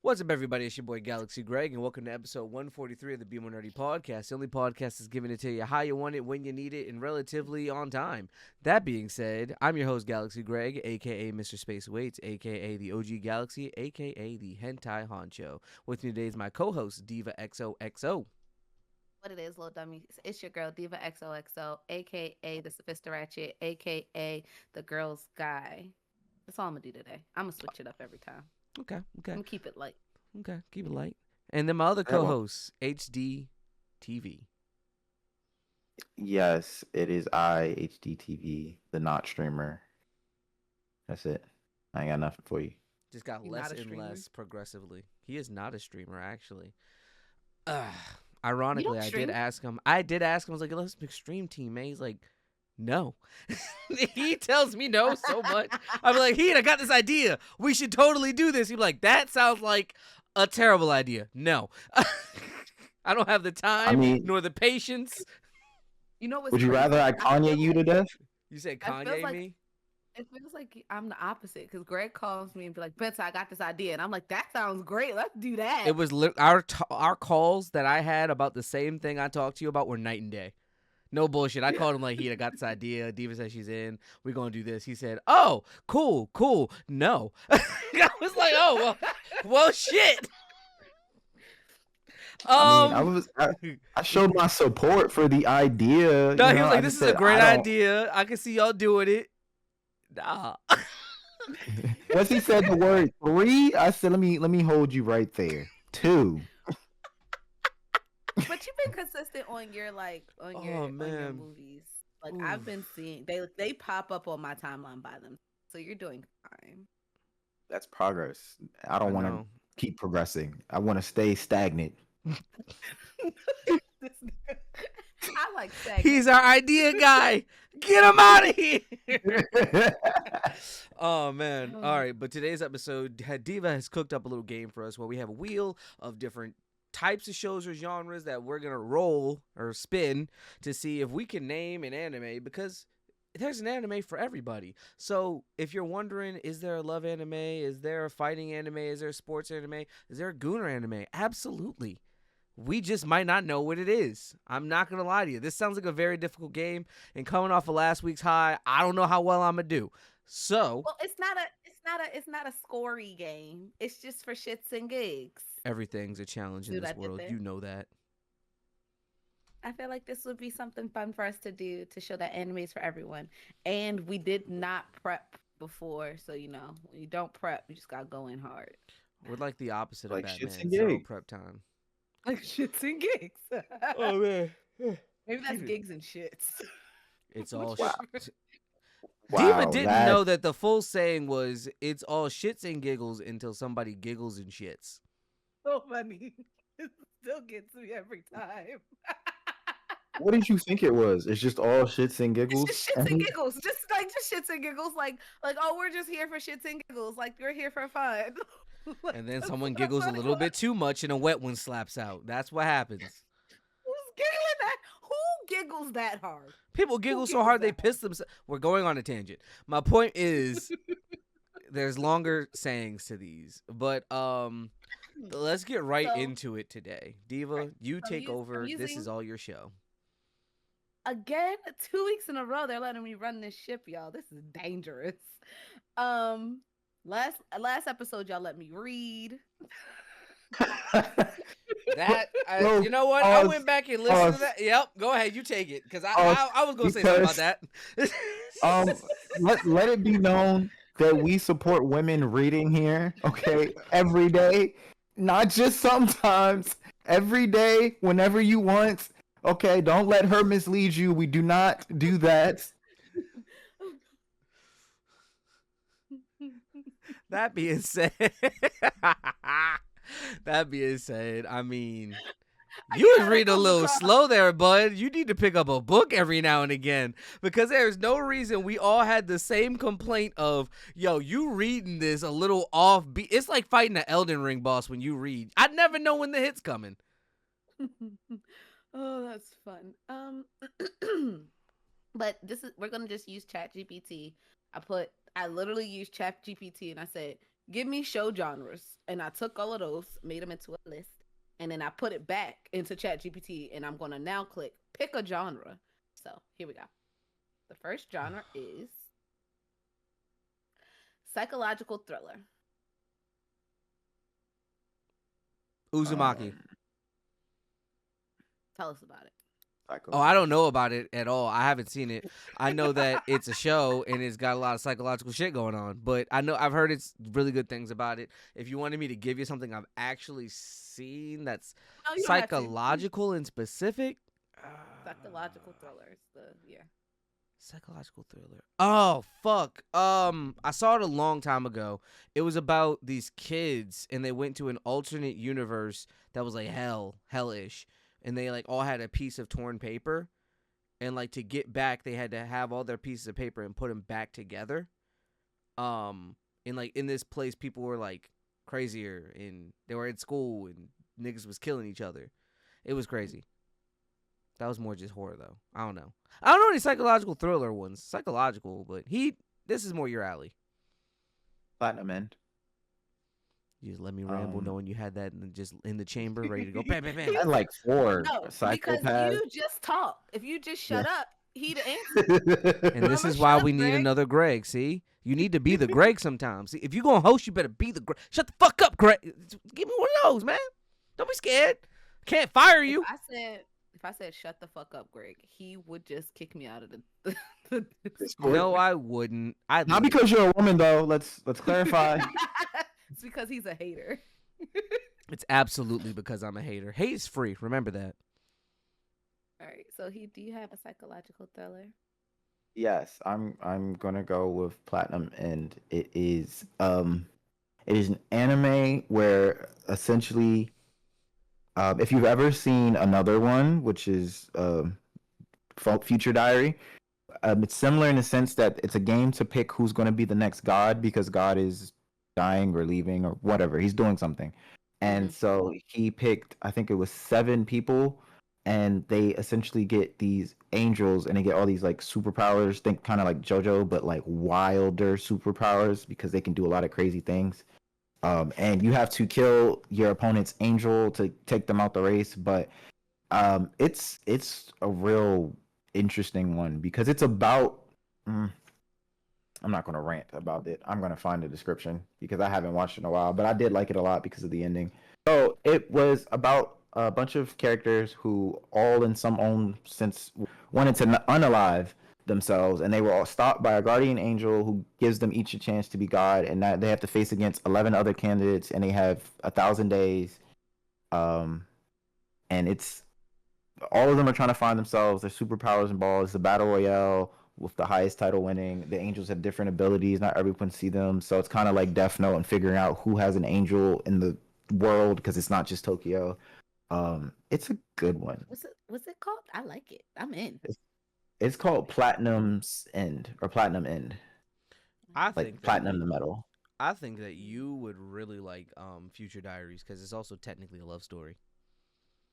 What's up, everybody? It's your boy Galaxy Greg, and welcome to episode 143 of the Be More Nerdy podcast. The only podcast that's giving it to you how you want it, when you need it, and relatively on time. That being said, I'm your host, Galaxy Greg, aka Mr. Space Waits, aka the OG Galaxy, aka the Hentai Honcho. With me today is my co-host, Diva XOXO. What it is, little dummy. It's your girl, Diva XOXO, aka the Sophistiratchet, aka the girl's guy. That's all I'm gonna do today. I'm gonna switch it up every time. Okay, I'm okay, gonna keep it light. okay. Keep it light. And then my other That one. co-host, HD TV. Yes, it is I, HDTV, the not streamer. That's it. I ain't got nothing for you. Just got You're less not a and streamer? less progressively. He is not a streamer, actually. You Ironically, don't I stream? did ask him. I was like, let's pick stream team, man. He's like, no. He tells me no so much. I'm like, I got this idea. We should totally do this. He's like, that sounds like a terrible idea. No. I don't have the time mean- nor the patience. You know what's Would you crazy? rather I feel Kanye you to death? You said I feel Kanye like- me? It feels like I'm the opposite because Greg calls me and be like, "Benson, I got this idea," and I'm like, "That sounds great. Let's do that." It was our calls that I had about the same thing I talked to you about were night and day. No bullshit. I called him like, I got this idea. Diva says she's in. We're going to do this. He said, oh, cool. No. I was like, oh, well shit. I showed my support for the idea. No, you he was know, I like, this just is a said, great I don't- idea. I can see y'all doing it. Nah. Once he said the word 3, I said, let me hold you right there. 2. But you've been consistent on your on your man. movies. Like I've Oof. been seeing they pop up on my timeline by them. So you're doing fine. That's progress. I don't want to know. keep progressing. I want to stay stagnant. I like that. He's our idea guy. Get him out of here. Oh man. All right, but today's episode, Diva has cooked up a little game for us where we have a wheel of different types of shows or genres that we're gonna roll or spin to see if we can name an anime, because there's an anime for everybody. So if you're wondering, is there a love anime, is there a fighting anime, is there a sports anime, is there a gooner anime? Absolutely. We just might not know what it is. I'm not gonna lie to you. This sounds like a very difficult game, and coming off of last week's high, I don't know how well I'm gonna do. So Well, it's not a scory game. It's just for shits and gigs. everything's a challenge in Dude, this I did world. there. You know that. I feel like this would be something fun for us to do to show that anime is for everyone. And we did not prep before, so when you don't prep, you just gotta go in hard. We're like the opposite Like of shits Batman. and Zero gigs. prep time. Like shits and gigs. Oh man. Maybe that's Dude. gigs and shits. It's all Wow. Diva Wow, didn't that- know that the full saying was it's all shits and giggles until somebody giggles and shits. So funny. It still gets me every time. What did you think it was? It's just all shits and giggles. It's just shits and giggles. Just shits and giggles. Like, oh, we're just here for shits and giggles. Like, we're here for fun. Like, And then that's someone what giggles a funny little was. bit too much and a wet one slaps out. That's what happens. Who's giggling that? Who giggles that hard? People giggle so giggles hard they that piss themselves. We're going on a tangent. My point is there's longer sayings to these. But let's get right So- into it today. Diva, you I'm take us- I'm over. This is using- all your show. Again, 2 weeks in a row, they're letting me run this ship, y'all. This is dangerous. Last episode, y'all let me read. That No, you know what? I pause, went back and listened to pause. that. Yep, go ahead, you take it, because Pause, I was gonna say something about because- that. let it be known that we support women reading here, okay? Every day, not just sometimes. Every day, whenever you want. Okay, don't let her mislead you. We do not do that. That being said, I mean, I you was gotta reading a come little across- slow there, bud. You need to pick up a book every now and again, because there's no reason we all had the same complaint of, yo, you reading this a little off beat. It's like fighting an Elden Ring boss when you read. I never know when the hit's coming. Oh, that's fun. But we're gonna just use Chat GPT. I literally used Chat GPT and I said, Give me show genres. And I took all of those, made them into a list, and then I put it back into ChatGPT, and I'm gonna now click pick a genre. So here we go. The first genre is psychological thriller. Uzumaki. Tell us about it. Oh, I don't know about it at all. I haven't seen it. I know that it's a show and it's got a lot of psychological shit going on. But I've heard it's really good things about it. If you wanted me to give you something I've actually seen that's Oh, you don't have to. psychological and specific, Psychological thrillers. psychological thriller. Oh fuck. I saw it a long time ago. It was about these kids and they went to an alternate universe that was like hellish. And they like all had a piece of torn paper, and like to get back, they had to have all their pieces of paper and put them back together. And like in this place, people were like crazier, and they were in school, and niggas was killing each other. It was crazy. That was more just horror though. I don't know. I don't know any psychological thriller ones. Psychological, but this is more your alley. Platinum End. You just let me ramble, knowing you had that just in the chamber, ready to go. Bam, bam, bam. I had like 4 No, psychopaths. because you just talk. If you just shut up, he'd answer. And this Mama, is why shut we up, need Greg. another Greg. See, you need to be the Greg sometimes. See, if you gonna host, you better be the Greg. Shut the fuck up, Greg. Give me one of those, man. Don't be scared. Can't fire you. If I said shut the fuck up, Greg, he would just kick me out of the No, I wouldn't. Not because you're a woman though. Let's clarify. It's because he's a hater. It's absolutely because I'm a hater. Hate is free. Remember that. All right. So do you have a psychological thriller? Yes, I'm gonna go with Platinum End. It is an anime where essentially, if you've ever seen another one, which is Future Diary, it's similar in the sense that it's a game to pick who's going to be the next god because God is dying or leaving or whatever. He's doing something. And so he picked, I think it was 7 people, and they essentially get these angels and they get all these like superpowers. Think kind of like JoJo, but like wilder superpowers because they can do a lot of crazy things. And you have to kill your opponent's angel to take them out the race. But it's a real interesting one because it's about. I'm not going to rant about it. I'm going to find the description because I haven't watched it in a while, but I did like it a lot because of the ending. So it was about a bunch of characters who all in some own sense wanted to unalive themselves, and they were all stopped by a guardian angel who gives them each a chance to be God, and that they have to face against 11 other candidates, and they have 1,000 days. And it's all of them are trying to find themselves, their superpowers involved. It's a battle royale with the highest title winning. The angels have different abilities. Not everyone see them. So it's kind of like Death Note and figuring out who has an angel in the world because it's not just Tokyo. It's a good one. What's it called? I like it. I'm in. It's called Platinum's End or Platinum End. I Like think platinum the metal. I think that you would really like Future Diaries because it's also technically a love story.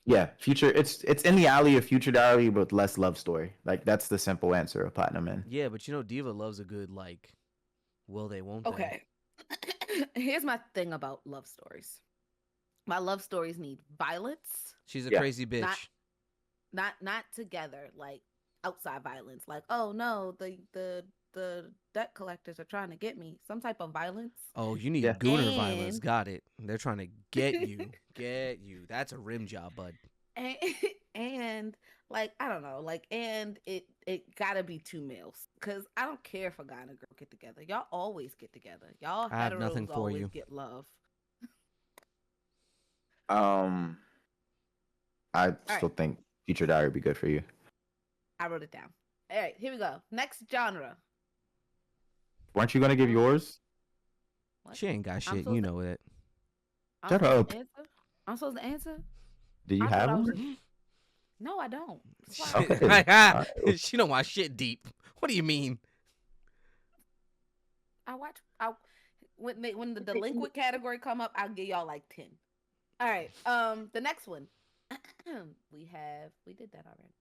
Yeah, Future. It's in the alley of Future Diary, but less love story. Like that's the simple answer of Platinum End. Yeah, but you know, Diva loves a good like. Will they? Won't they? Okay. Here's my thing about love stories. My love stories need violence. She's a Yeah. crazy bitch. Not together, like outside violence. Like, oh no, the debt collectors are trying to get me. Some type of violence. Oh, you need Yeah. gooner violence. And- Got it. They're trying to get you. Get you. That's a rim job, bud. And like I don't know, like and it gotta be 2 males because I don't care if a guy and a girl get together. Y'all always get together. Y'all I have nothing heteros for always you. get love. I still think Future Diary would be good for you. I wrote it down. All right, here we go. Next genre. Weren't you gonna give yours? What? She ain't got I'm shit. supposed You to- know it. I'm Shut supposed up. to answer? I'm supposed to answer? Do you I thought have I was one? just- No, I don't. That's why- Okay. She don't want shit deep. What do you mean? When the delinquent category come up, I'll give y'all like 10. All right. The next one. we did that already.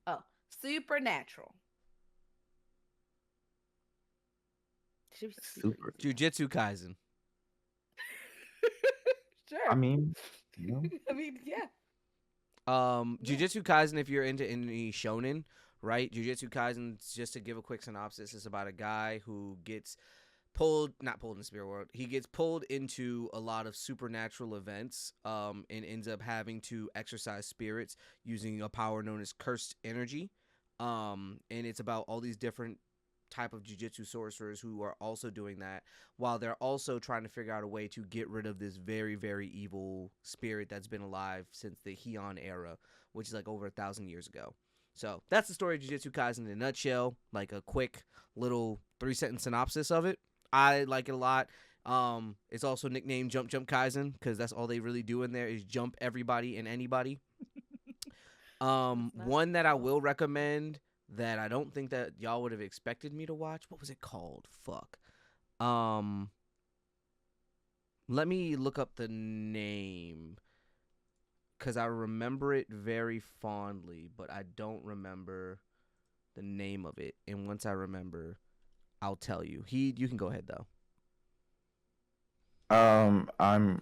Oh, Supernatural. Should be Super. Jujutsu Kaisen. Sure. I mean, you know, I mean, yeah. Jujutsu Kaisen, if you're into any shonen, right? Jujutsu Kaisen, just to give a quick synopsis, is about a guy who gets not pulled in the spirit world. He gets pulled into a lot of supernatural events, and ends up having to exercise spirits using a power known as cursed energy. And it's about all these different type of jujitsu sorcerers who are also doing that while they're also trying to figure out a way to get rid of this very, very evil spirit that's been alive since the Heian era, which is like over 1,000 years ago. So that's the story of Jujutsu Kaisen in a nutshell, like a quick little 3-sentence synopsis of it. I like it a lot. It's also nicknamed Jump Jump Kaisen because that's all they really do in there is jump everybody and anybody. One that I will recommend that I don't think that y'all would have expected me to watch. What was it called? Fuck. Let me look up the name because I remember it very fondly, but I don't remember the name of it. And once I remember, I'll tell you. You can go ahead though. I'm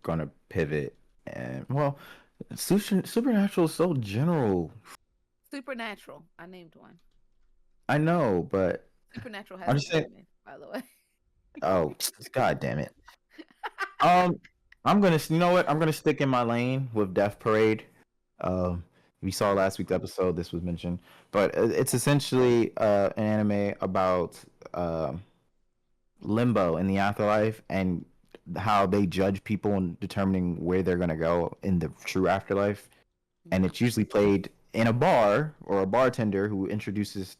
gonna pivot and well, supernatural is so general. Supernatural. I named one. I know, but Supernatural I'm has just saying. women, by the way. Oh, god damn it. I'm gonna. You know what? I'm gonna stick in my lane with Death Parade. We saw last week's episode. This was mentioned, but it's essentially an anime about limbo in the afterlife and how they judge people and determining where they're gonna go in the true afterlife. And it's usually played in a bar or a bartender who introduces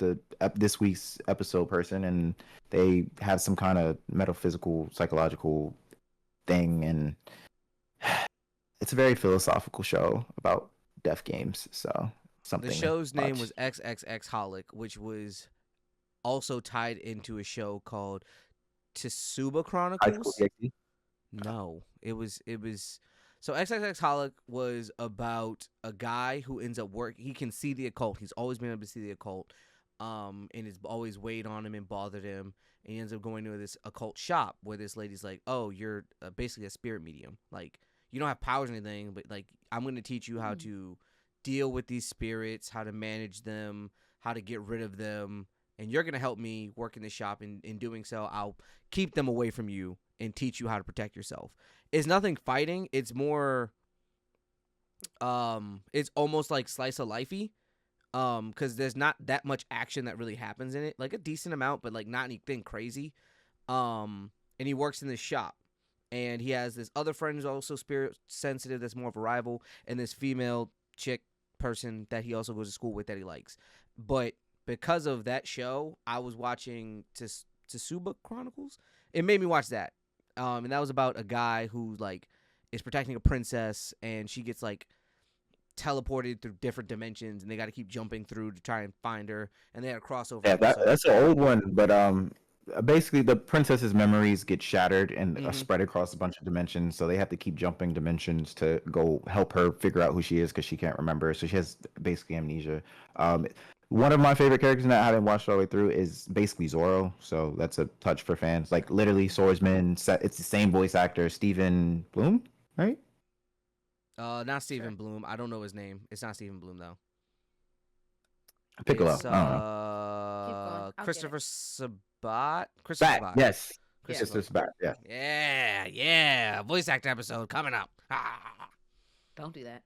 this week's episode person, and they have some kind of metaphysical, psychological thing, and it's a very philosophical show about death games. So something. The show's to name watch. was XXX Holic, which was also tied into a show called Tsuba High School Chronicles. DxD. No, it was so XXX Holic was about a guy who ends up he can see the occult. He's always been able to see the occult. And it's always weighed on him and bothered him. And he ends up going to this occult shop where this lady's like, "Oh, you're basically a spirit medium. Like, you don't have powers or anything, but like, I'm going to teach you how to deal with these spirits, how to manage them, how to get rid of them. And you're going to help me work in the shop. And in doing so, I'll keep them away from you and teach you how to protect yourself." It's nothing fighting. It's more, it's almost like slice of lifey. Because there's not that much action that really happens in it. Like a decent amount, but like not anything crazy. And he works in this shop. And he has this other friend who's also spirit sensitive that's more of a rival. And this female chick person that he also goes to school with that he likes. But because of that show, I was watching Tsuba Chronicles. It made me watch that. And that was about a guy who like is protecting a princess, and she gets like teleported through different dimensions, and they got to keep jumping through to try and find her. And they had a crossover. Yeah, episode. that's an old one, but basically the princess's memories get shattered and Mhm. spread across a bunch of dimensions, so they have to keep jumping dimensions to go help her figure out who she is because she can't remember. So she has basically amnesia. One of my favorite characters that I haven't watched all the way through is basically Zoro, so that's a touch for fans. Like literally swordsman, it's the same voice actor, Stephen Bloom, right? Not Stephen Bloom. I don't know his name. It's not Stephen Bloom though. Piccolo. It's, I don't know. I'll get Christopher it. Sabat. Christopher Bat, Sabat. yes. Chris Yes, it's Bat, yeah. Yeah. Voice actor episode coming up. Don't do that.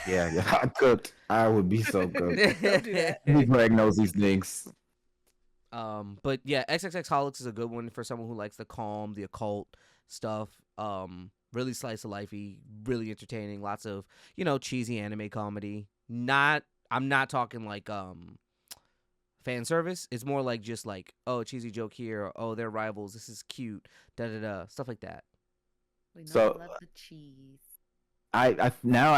Yeah. I cooked. I would be so good. Don't do that. Greg knows these things. But yeah, XXX Holics is a good one for someone who likes the calm, the occult stuff. Really slice of lifey, really entertaining. Lots of cheesy anime comedy. I'm not talking like fan service. It's more like just like, oh, cheesy joke here, or, oh, they're rivals. This is cute. Da da da, stuff like that. We know So- I love the cheese. I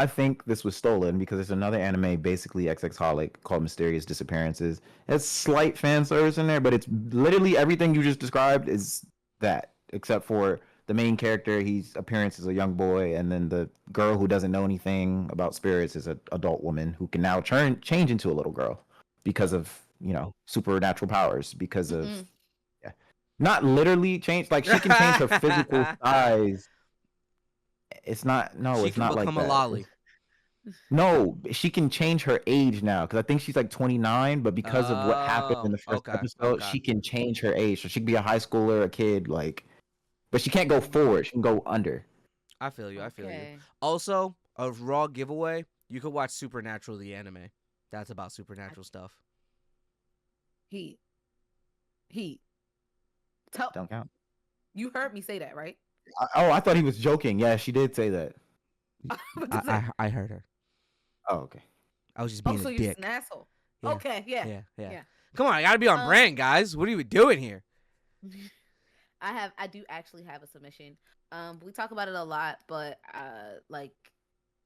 think this was stolen because there's another anime, basically XX Holic, called Mysterious Disappearances. It's slight fan service in there, but it's literally everything you just described is that, except for the main character. His appearance is a young boy, and then the girl who doesn't know anything about spirits is an adult woman who can now change into a little girl because of supernatural powers. Because of Mm-mm. not literally change, like she can change her physical size It's not. No, She it's can not like become a that. lolly. No, she can change her age now because I think she's like 29, but because of what happened in Oh, the first okay, episode, okay. she can change her age. So she can be a high schooler, a kid, like, but she can't go forward. She can go under. I feel you. I feel you. Okay. Also, a raw giveaway. You could watch Supernatural, the anime. That's about supernatural stuff. Heat. Tell Don't count. you heard me say that, right? I thought he was joking. Yeah, she did say that. What to say? I heard her. Oh, okay. I was just Oh, being so a you're dick. just an asshole. Yeah. Okay, yeah. Yeah. Come on, I gotta be on brand, guys. What are you doing here? I do actually have a submission. We talk about it a lot, but like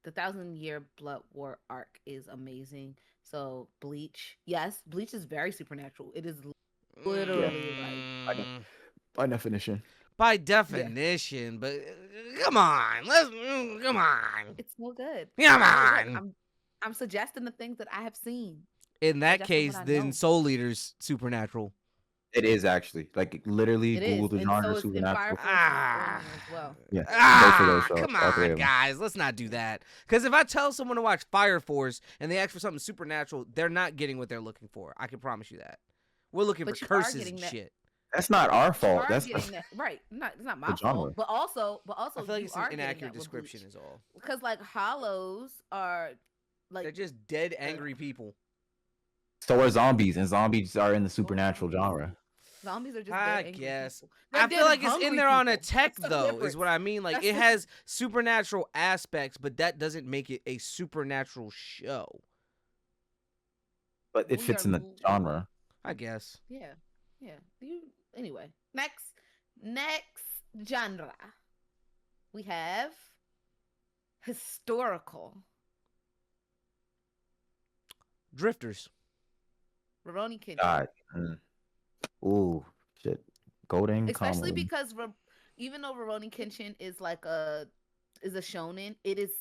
the 1,000-Year Blood War arc is amazing. So Bleach, yes, Bleach is very supernatural. It is literally like By definition. By definition, but come on, come on. it's so good. Come Look, on. I'm suggesting the things that I have seen. In that Suggesting case, what I then know. Soul Eater's supernatural. It is actually like literally It is, Google the and so genre is in supernatural. Fire Force Ah. as well. Yeah, both of those shows. Come all three on, of them. guys. Let's not do that. Because if I tell someone to watch Fire Force and they ask for something supernatural, they're not getting what they're looking for. I can promise you that. We're looking But for you are curses getting and that- shit. That's not our You fault. are That's getting that right. It's not my the genre. fault. But also, I feel like you it's are an getting inaccurate that with description, Bleach. is all. Because like hollows are like They're just dead, angry people. so are zombies, and zombies are in the supernatural genre. zombies are just I dead, angry guess. people. They're I feel dead, like it's in hungry there on a people. tech, That's the though, is difference. what I mean. Like, That's it the- has supernatural aspects, but that doesn't make it a supernatural show. But it We fits are in the mo- genre. I guess. Yeah. Anyway, next genre. We have historical. Drifters. Rurouni Kenshin. God. Ooh, shit. Golden. Especially Kamuy. because even though Rurouni Kenshin is like a shonen, it is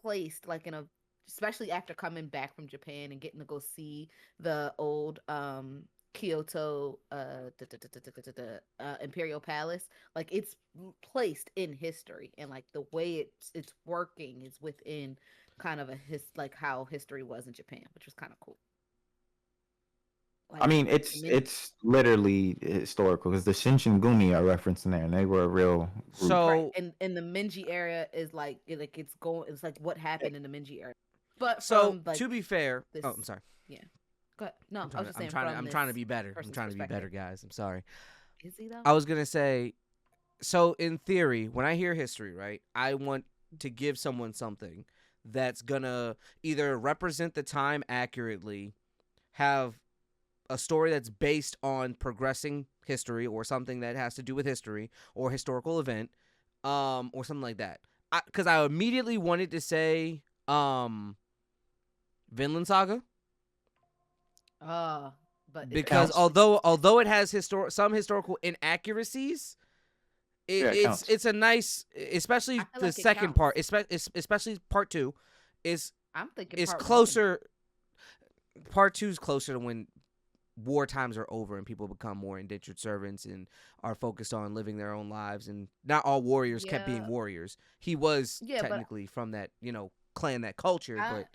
placed like in a, especially after coming back from Japan and getting to go see the old Kyoto Imperial Palace. Like it's placed in history, and like the way it's working is within kind of like how history was in Japan, which was kind of cool. I mean, it's literally historical because the Shinsengumi are referenced in there, and they were a real group. So, right. And the Meiji era is like it's like what happened in the Meiji era. But so from, like, to be fair, this- oh, I'm sorry. go ahead. No, I was just saying. I'm trying to be better. I'm person's trying to be better, perspective. guys. I'm sorry. Is he though? I was gonna say, so in theory, when I hear history, right, I want to give someone something that's gonna either represent the time accurately, have a story that's based on progressing history or something that has to do with history or historical event, or something like that. Because I immediately wanted to say, Vinland Saga. But Because counts. although it has some historical inaccuracies, it counts. it's a nice, especially I feel the like it second counts. part, especially part 2, I'm thinking is part one. closer. Part 2 is closer to when war times are over and people become more indentured servants and are focused on living their own lives, and not all warriors kept being Yeah. warriors. He was Yeah, but- technically from that clan, that culture, I- but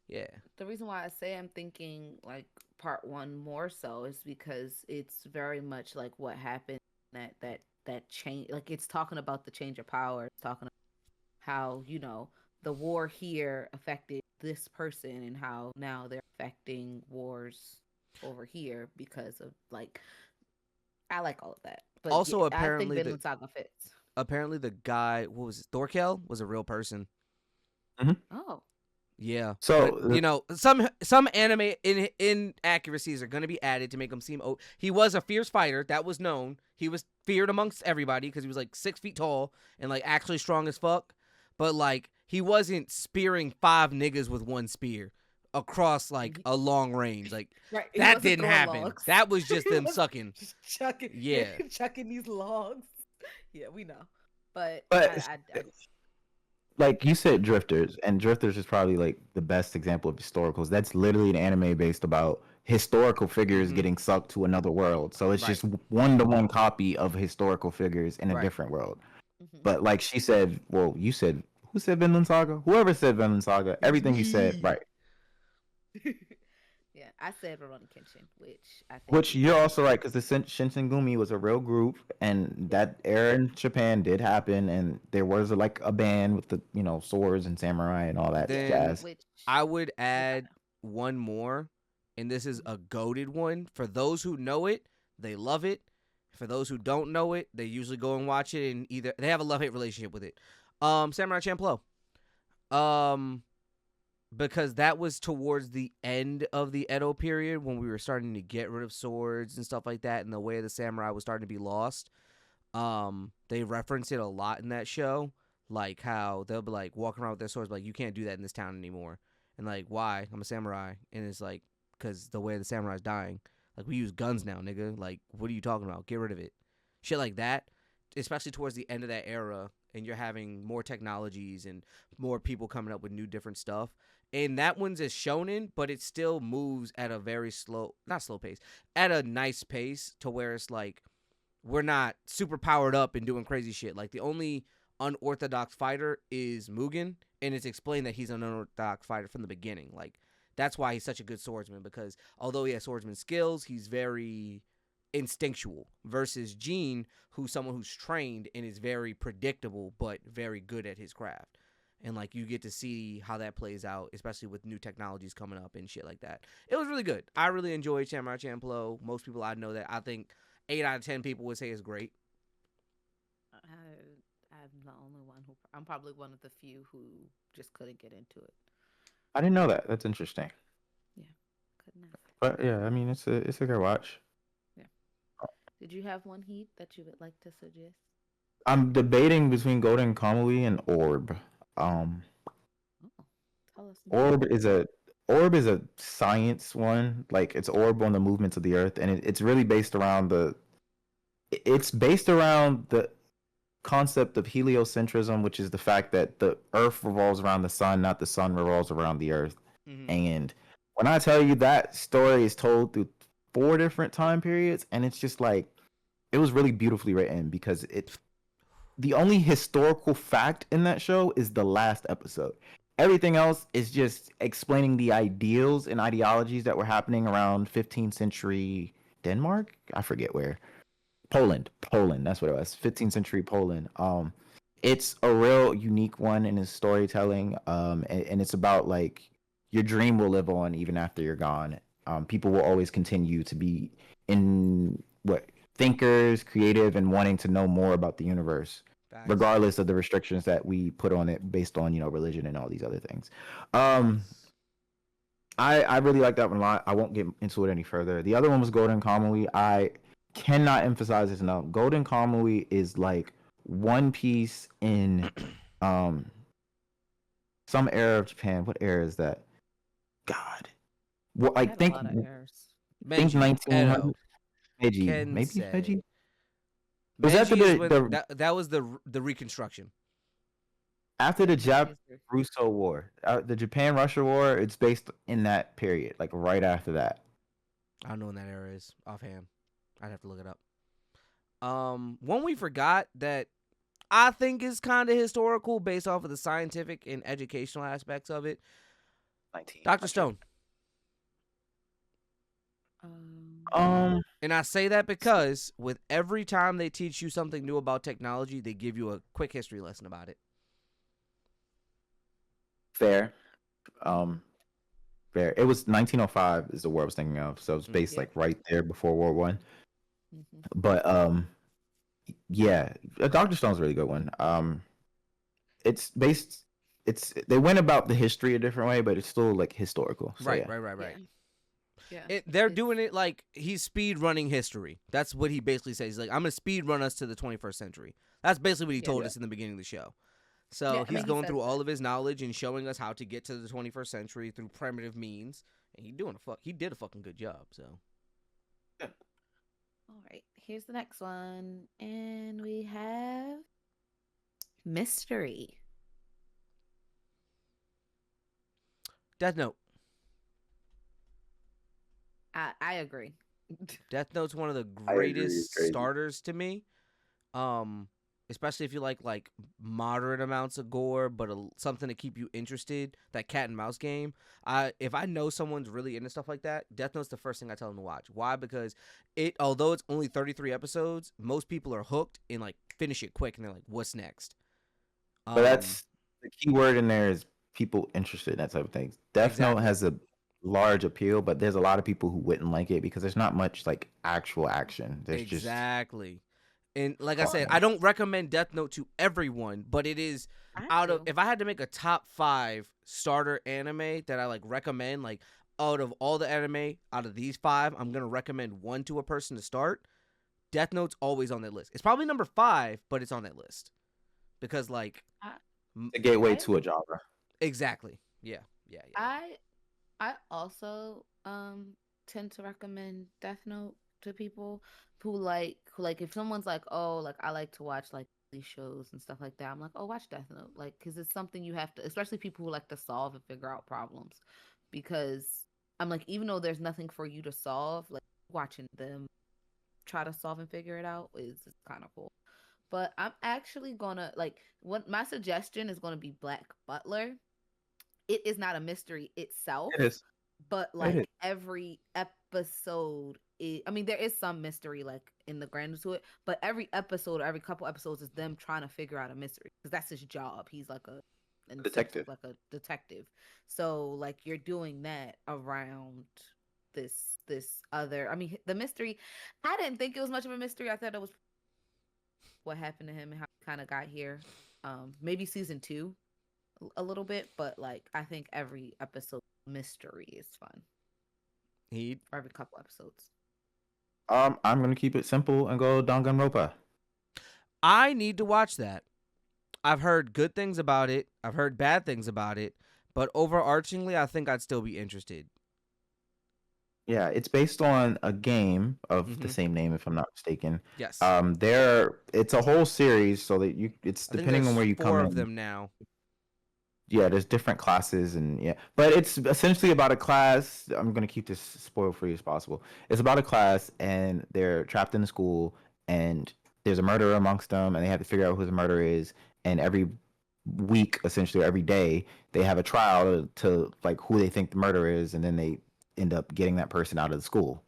yeah. The reason why I say I'm thinking like part one more so is because it's very much like what happened that change. Like it's talking about the change of power. It's talking about how the war here affected this person and how now they're affecting wars over here because of like. I like all of that. But Also, yeah, apparently I the- think Vinland Saga fits. Apparently, the guy, what was it, Thorkel, was a real person. Oh, Yeah. So, But, some anime inaccuracies are going to be added to make him seem. He was a fierce fighter. That was known. He was feared amongst everybody because he was like 6 feet tall and like actually strong as fuck. But like he wasn't spearing 5 niggas with one spear across like a long range. Like right. He that wasn't didn't throwing happen. logs. That was just He them was sucking. Just chucking, Yeah. chucking these logs. Yeah, we know. But But I like you said, Drifters, and Drifters is probably like the best example of historicals. That's literally an anime based about historical figures Mhm. getting sucked to another world. So it's Right. just one-to-one copy of historical figures in a Right. different world. Mhm. But like she said, well, you said Who said Vinland Saga? Whoever said Vinland Saga, everything you said, me. right. Yeah, I said Rurouni Kenshin, which I think. Which you're also right, because the Shinsengumi was a real group, and that era in Japan did happen, and there was like a band with the swords and samurai and all that Then jazz. Which I would I add know. one more, and this is a goated one. For those who know it, they love it. For those who don't know it, they usually go and watch it, and either they have a love-hate relationship with it. Samurai Champloo. Because that was towards the end of the Edo period when we were starting to get rid of swords and stuff like that, and the way the samurai was starting to be lost. They reference it a lot in that show, like how they'll be like walking around with their swords, like you can't do that in this town anymore, and like why? I'm a samurai, and it's like because the way the samurai's dying, like we use guns now, nigga. Like what are you talking about? Get rid of it, shit like that. Especially towards the end of that era, and you're having more technologies and more people coming up with new different stuff. And that one's a shonen, but it still moves at a very not slow pace, at a nice pace to where it's like we're not super powered up and doing crazy shit. Like the only unorthodox fighter is Mugen, and it's explained that he's an unorthodox fighter from the beginning. Like that's why he's such a good swordsman, because although he has swordsman skills, he's very instinctual versus Gene, who's someone who's trained and is very predictable but very good at his craft. And like you get to see how that plays out, especially with new technologies coming up and shit like that. It was really good. I really enjoyed Samurai Champloo. Most people I know that I think 8 out of 10 people would say is great. I'm the only one who. I'm probably one of the few who just couldn't get into it. I didn't know that. That's interesting. Yeah, couldn't have. But yeah, I mean, it's a good watch. Yeah. Did you have one heat that you would like to suggest? I'm debating between Golden Kamuy and Orb. Um, Oh, tell us more. Orb is a science one. Like it's Orb on the movements of the Earth, and it's really based around the concept of heliocentrism, which is the fact that the Earth revolves around the sun, not the sun revolves around the Earth. Mm-hmm. And when I tell you that story is told through 4 different time periods, and it's just like it was really beautifully written because the only historical fact in that show is the last episode. Everything else is just explaining the ideals and ideologies that were happening around 15th century Denmark. I forget where. Poland. That's what it was. 15th century Poland. It's a real unique one in its storytelling. And it's about like your dream will live on even after you're gone. People will always continue to be thinkers, creative, and wanting to know more about the universe, Facts. regardless of the restrictions that we put on it based on religion and all these other things. I really like that one a lot. I won't get into it any further. The other one was Golden Kamuy. I cannot emphasize this enough. Golden Kamuy is like One Piece in some era of Japan. What era is that? God. Well, I think A lot of errors. Benji, 1900. Edo, Meiji, maybe Kensei. Meiji. Was that Benji is the when, that was the Reconstruction. after the Jap History. Russo War, the Japan Russia War? It's based in that period, like right after that. I don't know when that era is offhand. I'd have to look it up. One we forgot that I think is kind of historical based off of the scientific and educational aspects of it. 19. Dr. Stone. And I say that because with every time they teach you something new about technology, they give you a quick history lesson about it. Fair. Fair. It was 1905 is the war I was thinking of, so it's based Yeah. like right there before World War I. Mhm. But yeah, Doctor Stone's a really good one. They went about the history a different way, but it's still like historical. So, Right. Yeah. They're doing it like he's speed running history. That's what he basically says. He's like, I'm gonna speed run us to the 21st century. That's basically what he told us in the beginning of the show. So Yeah, I he's mean, he going said through all that. of his knowledge and showing us how to get to the 21st century through primitive means. And he did a fucking good job. So All right. Here's the next one, and we have mystery. Death Note. I agree. Death Note's one of the I agree, greatest it's crazy. starters to me. especially if you like moderate amounts of gore, but something to keep you interested. That cat and mouse game. If I know someone's really into stuff like that, Death Note's the first thing I tell them to watch. Why? Because although it's only 33 episodes, most people are hooked and like finish it quick, and they're like, "What's next?" But that's the key word in there is people interested in that type of thing. Death Note has a large appeal, but there's a lot of people who wouldn't like it because there's not much like actual action. There's exactly. And like I said, I don't recommend Death Note to everyone, but it is if I had to make a top 5 starter anime that I like recommend, like out of all the anime, out of these 5, I'm gonna recommend one to a person to start. Death Note's always on that list. It's probably number 5, but it's on that list because like the gateway to a genre. Exactly. Yeah. I also tend to recommend Death Note to people who like if someone's like, oh, like I like to watch like these shows and stuff like that. I'm like, oh, watch Death Note, like because it's something you have to, especially people who like to solve and figure out problems. Because I'm like, even though there's nothing for you to solve, like watching them try to solve and figure it out is kind of cool. But I'm actually gonna what my suggestion is gonna be Black Butler. It is not a mystery itself. It is. But like every episode there is some mystery like in the grand to it, but every episode, every couple episodes is them trying to figure out a mystery because that's his job. He's like a detective. Like a detective. So like you're doing that around this other, the mystery, I didn't think it was much of a mystery. I thought it was what happened to him and how he kind of got here. Maybe season 2 a little bit, but like I think every episode mystery is fun. Every couple episodes. I'm gonna keep it simple and go Danganronpa. I need to watch that. I've heard good things about it. I've heard bad things about it, but overarchingly, I think I'd still be interested. Yeah, it's based on a game of the same name, if I'm not mistaken. Yes. It's a whole series, so that it's depending on where you come in. 4 of them now. Yeah, there's different classes but it's essentially about a class. I'm gonna keep this spoil free as possible. It's about a class and they're trapped in a school and there's a murderer amongst them and they have to figure out who the murderer is. And every week, essentially every day, they have a trial to like who they think the murderer is, and then they end up getting that person out of the school.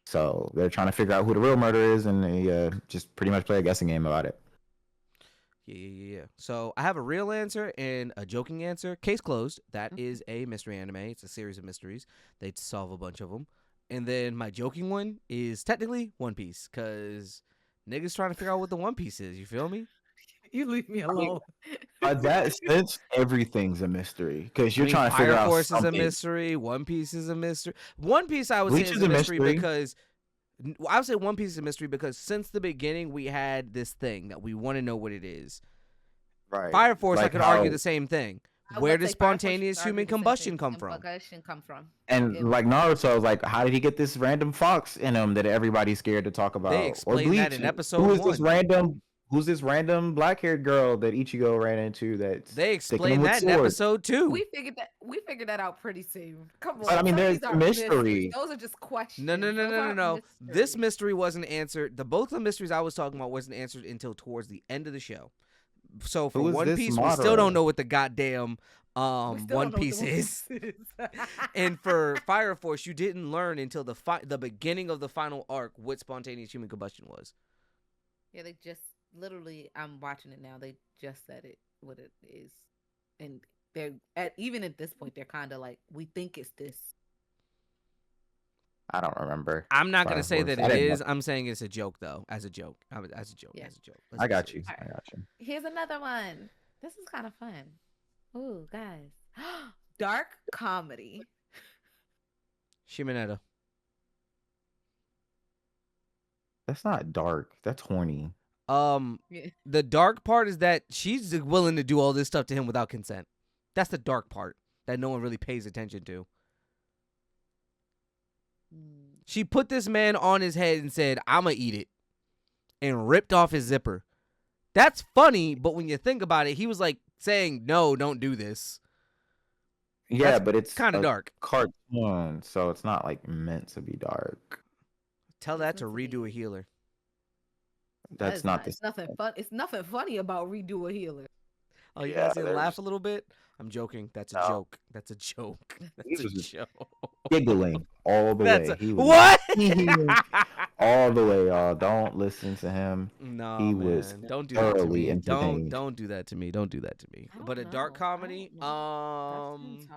So they're trying to figure out who the real murderer is, and they just pretty much play a guessing game about it. Yeah. So I have a real answer and a joking answer. Case closed. That is a mystery anime. It's a series of mysteries. They solve a bunch of them. And then my joking one is technically One Piece, because niggas trying to figure out what the One Piece is. You feel me? You leave me alone. By that sense, everything's a mystery because you're trying to figure out Fire Force something. is a mystery. One Piece is a mystery. One Piece, I would Bleach say, is is a a mystery mystery. because I would say One Piece is a mystery because since the beginning we had this thing that we want to know what it is. Right. Fire Force, Like I could how- argue the same thing. Where does spontaneous human combustion come from? And like Naruto, like, how did he get this random fox in him that everybody's scared to talk about? They explain that in episode 1. Who's this random black-haired girl that Ichigo ran into? They explain that in episode 2. We figured that out pretty soon. Come on. But I mean, there's These a aren't mystery. mysteries. Those are just questions. No. This mystery wasn't answered. Both the mysteries I was talking about wasn't answered until towards the end of the show. So for One Piece, we still don't know what the goddamn One Piece is. And for Fire Force, you didn't learn until the beginning of the final arc what spontaneous human combustion was. Yeah, they just literally. I'm watching it now. They just said it what it is, and they're even at this point they're kind of like, we think it's this. I don't remember. I'm not gonna say Force. that it is. I'm saying it's a joke though, as a joke. As a joke. Yeah. As a joke. I got you. I got you. Here's another one. This is kind of fun. Ooh, guys. Dark comedy. Shimonetta. That's not dark. That's horny. The dark part is that she's willing to do all this stuff to him without consent. That's the dark part that no one really pays attention to. She put this man on his head and said, "I'ma eat it," and ripped off his zipper. That's funny, but when you think about it, he was like saying, "No, don't do this." Yeah, but it's kind of dark. Cartoon, so it's not like meant to be dark. Tell that to redo a healer. That's not the It's nothing fun. It's nothing funny about redo a healer. Oh, you Yeah, guys didn't laugh there's- a little bit? I'm joking. That's a No. joke. That's a joke. He That's a was just joke. giggling all the That's way. a, He was what? all the way, y'all. Don't listen to him. No, He man. was Don't do that to thoroughly me. entertained. Don't do that to me. Don't do that to me. I don't But a dark know. I comedy, don't know. That seems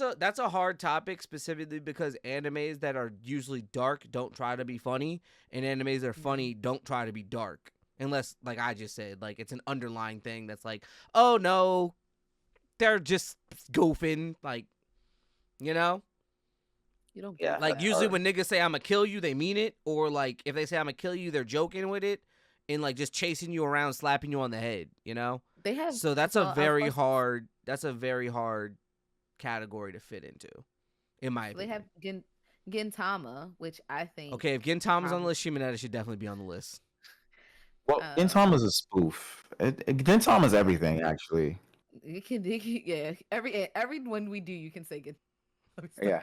hard. that's a hard topic specifically because animes that are usually dark don't try to be funny, and animes that are funny don't try to be dark. Unless, like I just said, like it's an underlying thing that's like, oh no, they're just goofing, like, you know? You don't Yeah. get Like That's usually hard. when niggas say I'ma kill you, they mean it. Or like if they say I'ma kill you, they're joking with it and like just chasing you around, slapping you on the head, you know? They have So that's so a very first- hard category to fit into, in my They opinion. have Gintama, which I think. Okay, if Gintama's on the probably- list, Shimonetta should definitely be on the list. Well, Gintama's a spoof. Gintama's everything, actually. It can, yeah. Every one we do, you can say Gintama. Yeah.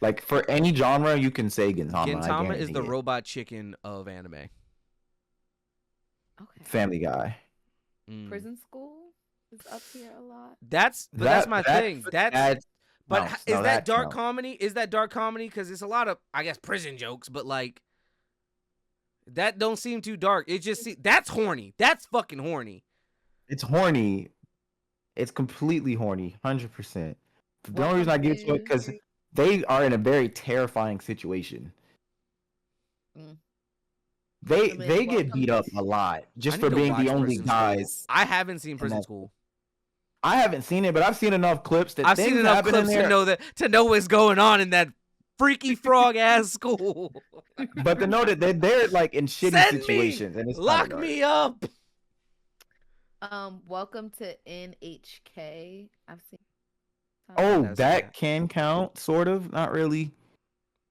Like for any genre, you can say Gintama. I Gintama is guarantee the it. robot chicken of anime. Okay. Family Guy. Mm. Prison School is up here a lot. That's my thing. But no, is no, that dark counts. comedy? Is that dark comedy? Because it's a lot of, I guess, prison jokes, but like that don't seem too dark. It just that's horny. That's fucking horny. It's horny. It's completely horny, 100%. The only reason I give it to it because they are in a very terrifying situation. Mm. They I mean, they get welcome beat to- up a lot I just need for to being watch the only Prison School. guys. I haven't seen Prison that- School. I haven't seen it, but I've seen enough clips that I've things seen enough happen clips in to there. know what's going on in that freaky frog ass school. But to know that they're like in shitty Send me! situations and it's kinda Lock dark. me up. Welcome to NHK. I've seen. Oh, That's that bad. can count, sort of, not really.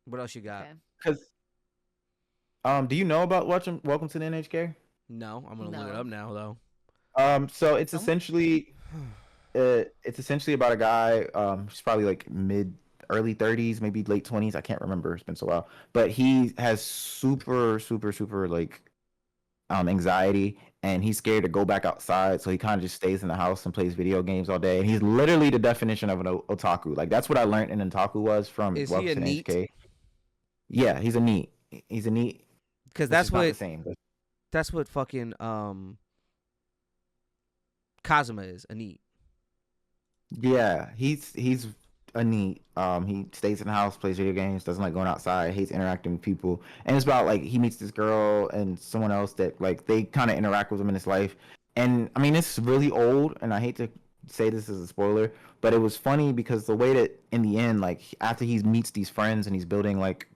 What else you got? Okay. Because, do you know about watching Welcome to the NHK? No, I'm gonna look it No. up now though. So it's Some- essentially, about a guy. He's probably like early 30s, maybe late 20s. I can't remember. It's been so while. But he has super like, anxiety, and he's scared to go back outside. So he kind of just stays in the house and plays video games all day. And he's literally the definition of an otaku. Like that's what I learned in otaku was from Is he Welcome a to the NEET? NHK. Yeah, he's a NEET. He's a NEET. Because which that's is not the what same. But that's what fucking Kazuma is, a NEET. yeah, he's a NEET. He stays in the house, plays video games, doesn't like going outside, hates interacting with people. And it's about like he meets this girl and someone else that like they kind of interact with him in his life. And I mean, it's really old, and I hate to say this as a spoiler, but it was funny because the way that in the end, like after he meets these friends and he's building like,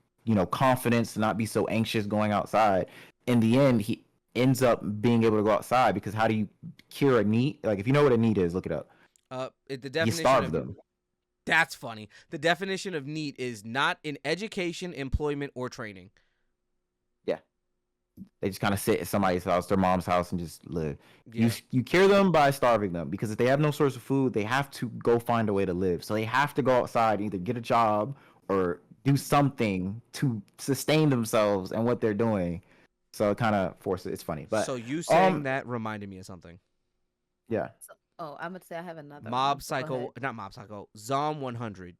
confidence to not be so anxious going outside, in the end he ends up being able to go outside because how do you cure a NEET? Like if you know what a NEET is, look it up. The You definition starve of them. That's funny. The definition of NEET is not in education, employment, or training. They just kind of sit at somebody's house, their mom's house, and just live. Yeah. You cure them by starving them because if they have no source of food, they have to go find a way to live. So they have to go outside, either get a job or do something to sustain themselves and what they're doing. So it kind of forces. It's funny, but so you saying that reminded me of something. yeah, Oh, I'm gonna say I have another. Mob one. Go Psycho, ahead. not Mob Psycho, Zom 100.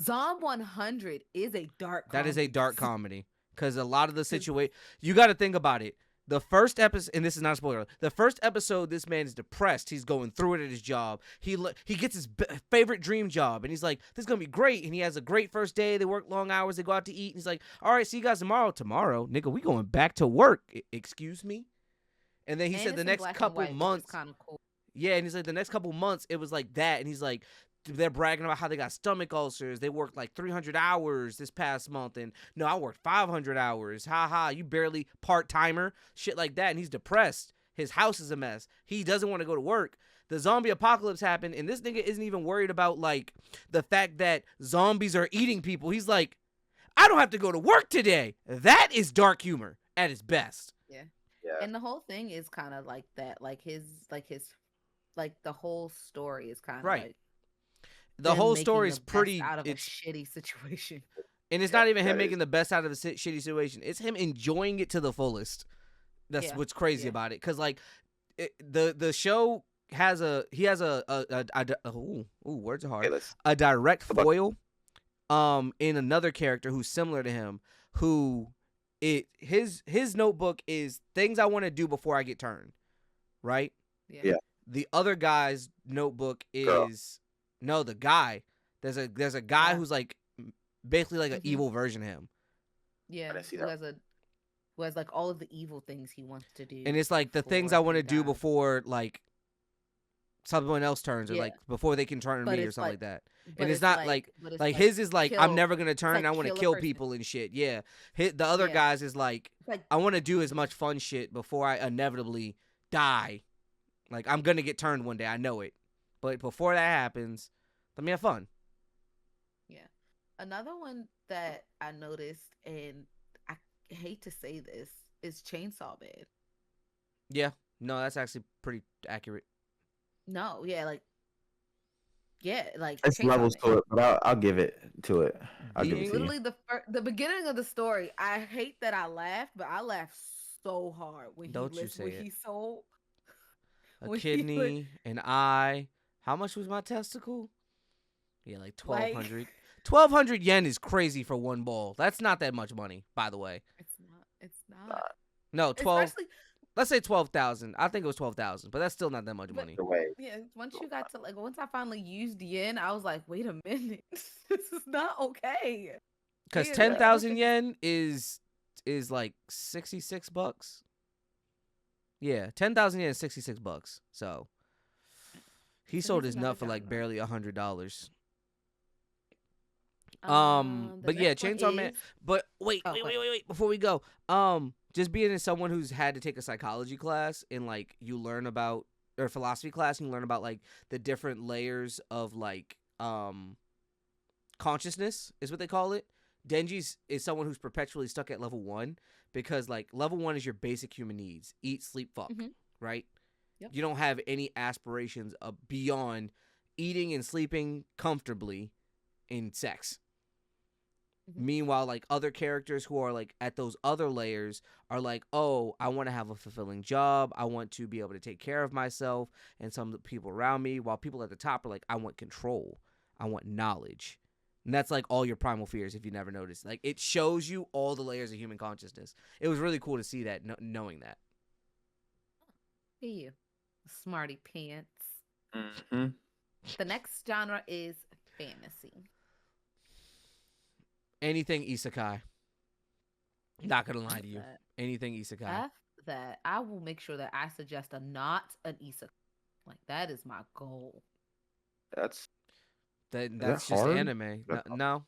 Zom 100 is a dark. That is a comedy. dark comedy because a lot of the situation you got to think about it. The first episode, and this is not a spoiler. The first episode, this man is depressed. He's going through it at his job. He gets his favorite dream job, and he's like, "This is gonna be great." And he has a great first day. They work long hours. They go out to eat. And he's like, "All right, see you guys tomorrow." Tomorrow, nigga, we going back to work. Excuse me. And then he And said it's the in next black and couple white, which is months. kind of cool. Yeah, and he's like, the next couple months, it was like that. And he's like, they're bragging about how they got stomach ulcers. They worked like 300 hours this past month. And no, I worked 500 hours. Ha ha, you barely part-timer. Shit like that. And he's depressed. His house is a mess. He doesn't want to go to work. The zombie apocalypse happened, and this nigga isn't even worried about like the fact that zombies are eating people. He's like, I don't have to go to work today. That is dark humor at its best. yeah. And the whole thing is kind of like that. Like the whole story is kind of Right. like The them whole making story the is best pretty. out of a It's shitty situation. And it's not even him that making the best out of a shitty situation. It's him enjoying it to the fullest. That's Yeah, what's crazy yeah. about it, because like the show has a words are hard, Okay, let's. a direct Good luck. foil in another character who's similar to him, who his notebook is things I want to do before I get turned, right? Yeah. The other guy's notebook Girl. is no, the guy. There's a guy Yeah. who's like basically like an Mhm. evil version of him. Yeah, didn't see who that. has like all of the evil things he wants to do. And it's like the things I before want to he do dies. before like someone else turns, or Yeah. like before they can turn But me or it's something like- like that. But And it's not but it's like his is like I'm kill- never gonna turn like and I want to kill a kill person. people and shit. Yeah. The other Yeah. guys is like it's like I want to do as much fun shit before I inevitably die. Like I'm gonna get turned one day, I know it. But before that happens, let me have fun. another one that I noticed, and I hate to say this, is Chainsaw Man. Yeah. No, that's actually pretty accurate. No, like It's Chainsaw levels Man. to it, but I'll give it to it. I'll give it Being- to you. Literally the beginning of the story. I hate that I laughed, but I laughed so hard when Don't you he say when it. he sold A when he would- kidney, an eye. How much was my testicle? Yeah, like 1,200. 1,200 yen is crazy for one ball. That's not that much money, by the way. It's not. No, 12. Especially Let's say 12,000. I think it was 12,000, but that's still not that much But- money. Either way, yeah, once you got to once I finally used yen, I was like, wait a minute. This is not okay. Because yeah, 10,000 yen is like $66. Yeah, 10,000 yen is $66. So he So sold he's his another nut for like genre. barely $100. The But yeah, next one Chainsaw Man. is- But wait, Oh, wait, before we go, just being as someone who's had to take a psychology class and like you learn about, or philosophy class and you learn about like the different layers of like consciousness is what they call it. Denji's is someone who's perpetually stuck at level 1 because like level 1 is your basic human needs: eat, sleep, fuck, Mhm. right? Yep. You don't have any aspirations beyond eating and sleeping comfortably in sex. Mhm. Meanwhile, like other characters who are like at those other layers are like, oh, I want to have a fulfilling job. I want to be able to take care of myself and some of the people around me. While people at the top are like, I want control. I want knowledge. And that's like all your primal fears if you never noticed. Like it shows you all the layers of human consciousness. It was really cool to see that, knowing that. Hey, you, smarty pants. mhm. The next genre is fantasy. Anything isekai. Not gonna lie to you. That- Anything isekai. F that I will make sure that I suggest not an isekai. Like that is my goal. That's That's that just hard? anime. That's No.